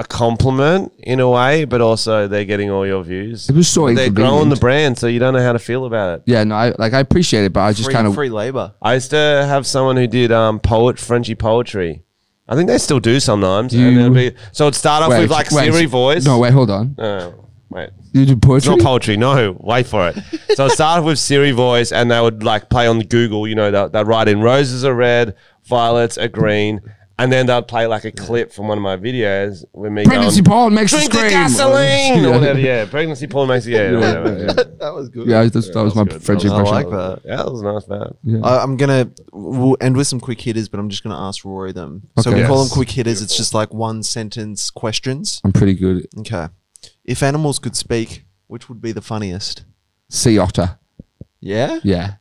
compliment in a way, but also they're getting all your views. It was so They're growing inconvenient. the brand, so you don't know how to feel about it. Yeah, no, I appreciate it, but I just Free, kind of free labor. I used to have someone who did Frenchy poetry. I think they still do sometimes. You- And so it'd start off with like Siri voice. No, wait, hold on. Wait. You do It's poetry? not poetry. No, wait for it. So it started with Siri voice, and they would like play on Google. You know, they'd write in roses are red, violets are green, and then they'd play like a clip from one of my videos with me Pregnancy going, porn makes you "Drink the scream." gasoline," Yeah. or whatever. Yeah, pregnancy porn makes you. Yeah, whatever. Yeah. That was good. Yeah, that was my good. French I impression. like that. Yeah, that was nice, man. We'll end with some quick hitters, but I'm just gonna ask Rory them. So Okay. we call them Yes. quick hitters. It's just like one sentence questions. I'm pretty good. Okay. If animals could speak, which would be the funniest? Sea otter. Yeah. Yeah.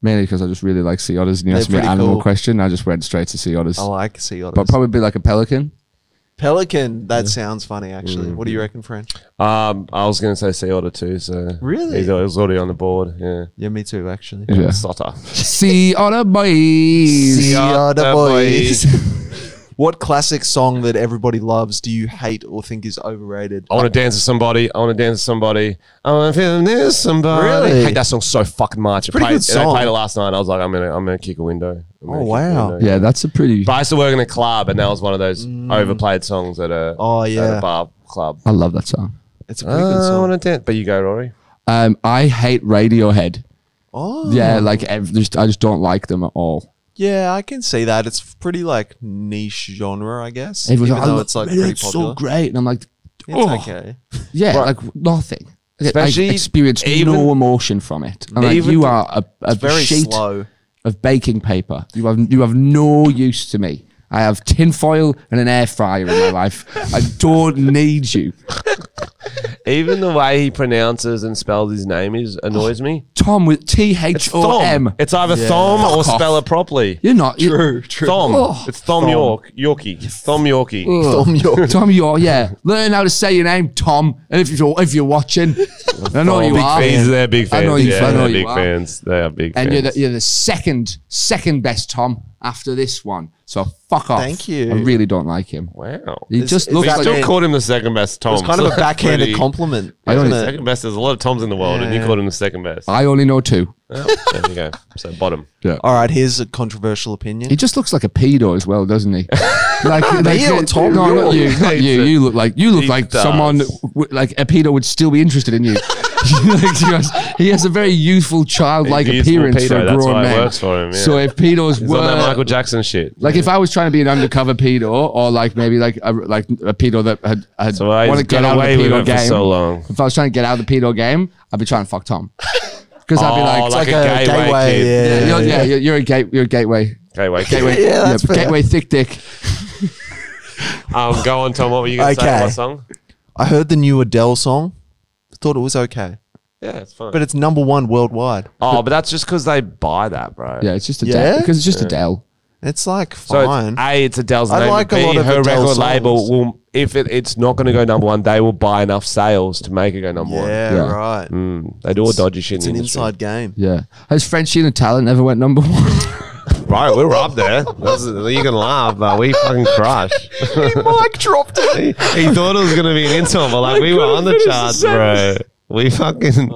Mainly because I just really like sea otters. And you They're asked me an pretty animal cool. question. I just went straight to sea otters. I like sea otters. But probably like a pelican. Pelican. That sounds funny, actually. What do you reckon, French? I was going to say sea otter too. So Really? he was already on the board. Yeah, Yeah, me too, actually. Yeah. Sotter. Sea otter boys. Sea otter boys. What classic song that everybody loves do you hate or think is overrated? I want to dance with somebody. I want to dance with somebody. I want to feel near somebody. Really? I hate that song so fucking much. Pretty good song. I played it last night. I was like, I'm gonna kick a window. Oh, wow. Yeah, that's a pretty. But I used to work in a club, and that was one of those overplayed songs at a at a bar club. I love that song. It's a pretty good I song. want to dance. But you go, Rory. I hate Radiohead. Oh. Yeah, like I just don't like them at all. Yeah, I can see that. It's pretty like niche genre, I guess. Everyone's Even like, though it's like pretty it's popular. so great, and I'm like, It's okay. yeah, Right. like nothing. Especially I experienced even- no emotion from it. I'm like, Even- you are a Very sheet slow. of baking paper. You have no use to me. I have tinfoil and an air fryer in my life. I don't need you. Even the way he pronounces and spells his name annoys me. Tom with It's T-H-O-M. Thom. It's either Thom or Fuck off. spell it properly. You're not. True. Thom. Oh. It's Thom Yorkie. Thom Yorkie. Thom York. Tom, yeah. Learn how to say your name, Tom. And if you're watching, I know you big are. fans. They're big fans. I know you. Yeah, I know they're you big are. fans. They are big And fans. you're the second best Tom after this one. So fuck off. Thank you. I really don't like him. Wow. He just it's looks We that like still man- called him the second best Tom. It's kind of a So backhanded pretty- compliment. I isn't don't- it? Second best. There's a lot of Toms in the world, and you Yeah. called him the second best. I only know two. Oh, there you go. So bottom. Yeah. All right, here's a controversial opinion. He just looks like a pedo as well, doesn't he? like Me or Tom? No, not you. Not you. You look like He like does. someone like a pedo would still be interested in you. he has a very youthful, childlike Youthful appearance for pedo, a that's grown why it man. works for him, yeah. So if pedos He's were on that Michael Jackson shit. like, if I was trying to be an undercover pedo, or like maybe like a pedo that had So I want to got get out of away the with pedo it for game. so long. If I was trying to get out of the pedo game, I'd be trying to fuck Tom. Because I'd be like, Oh, like a a gateway kid. Yeah. you're a gateway. Gateway. Yeah, that's fair. Gateway thick dick. Go on, Tom. What were you going to say? Okay. What song? I heard the new Adele song. Thought it was okay. Yeah, it's fine. But it's #1 worldwide. But that's just because they buy that, bro. Yeah, it's just Yeah? Adele. Because it's just Adele. It's like So fine. it's Adele's I name. like a B, lot of her Adele record songs. label will, if it's not going to go #1, they will buy enough sales to make it go #1. yeah, Yeah. right. They do all dodgy shit It's in an the industry. inside game. Yeah. Has Frenchy and the Talent ever went #1? Right, we were up there. You can laugh, but we fucking crushed. Mike dropped it. He thought it was going to be an insult, but like we were on the charts, bro. We fucking.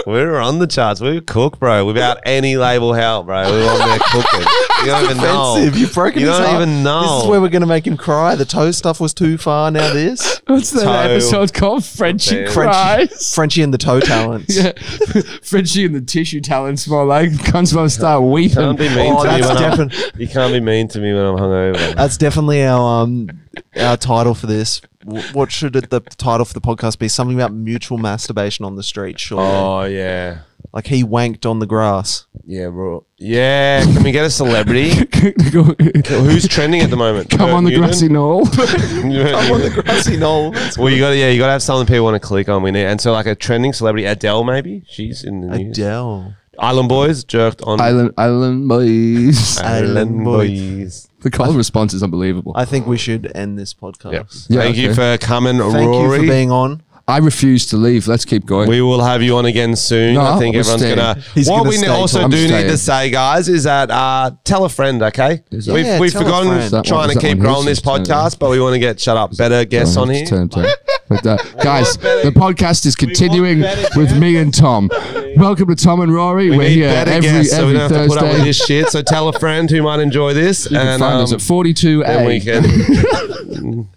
We were on the charts. We were cooked, bro. Without any label help, bro. We were on there cooking. You don't even know. Offensive. You've broken You his don't heart. even know. This is where we're going to make him cry. The toe stuff was too far. Now this. What's that Toe. episode called? Frenchy Damn. Cries. Frenchie and the toe talents. Yeah. Frenchy and the tissue talents more like cunts won't start weeping. Can't be mean Oh, to me that's when definitely- you can't be mean to me when I'm hungover. That's definitely our title for this. What should the title for the podcast be? Something about mutual masturbation on the street, sure. Oh yeah, Like he wanked on the grass. yeah, bro. Yeah, can we get a celebrity? Who's trending at the moment? Come on the grassy knoll. I'm on the grassy knoll. Well, you got to have something people want to click on. We need, and so like a trending celebrity, Adele maybe. She's in the news. Adele. Island Boys jerked on. Island boys. Island Boys. The call response is unbelievable. I think we should end this podcast. Yep. Yeah, Thank you okay. for coming, Thank Rory. you for being on. I refuse to leave. Let's keep going. We will have you on again soon. No, I think we're everyone's staying. gonna. He's What gonna we stay, also Tom. do I'm need staying. to say, guys, is that tell a friend, okay? Is that- Yeah, We've tell a forgotten friend. Is that trying one- to is that keep one growing his? this podcast, but we want to get better guests on here. Turn. Like that. Guys, the podcast is continuing with me and Tom. Welcome to Tom and Rory. We We're need here better every guests, so we don't have to put up with Thursday. this shit. So tell a friend who might enjoy this, You can and find us at 42A. then we can.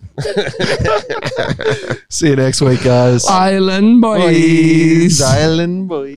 See you next week, guys. Island Boys. Island boys.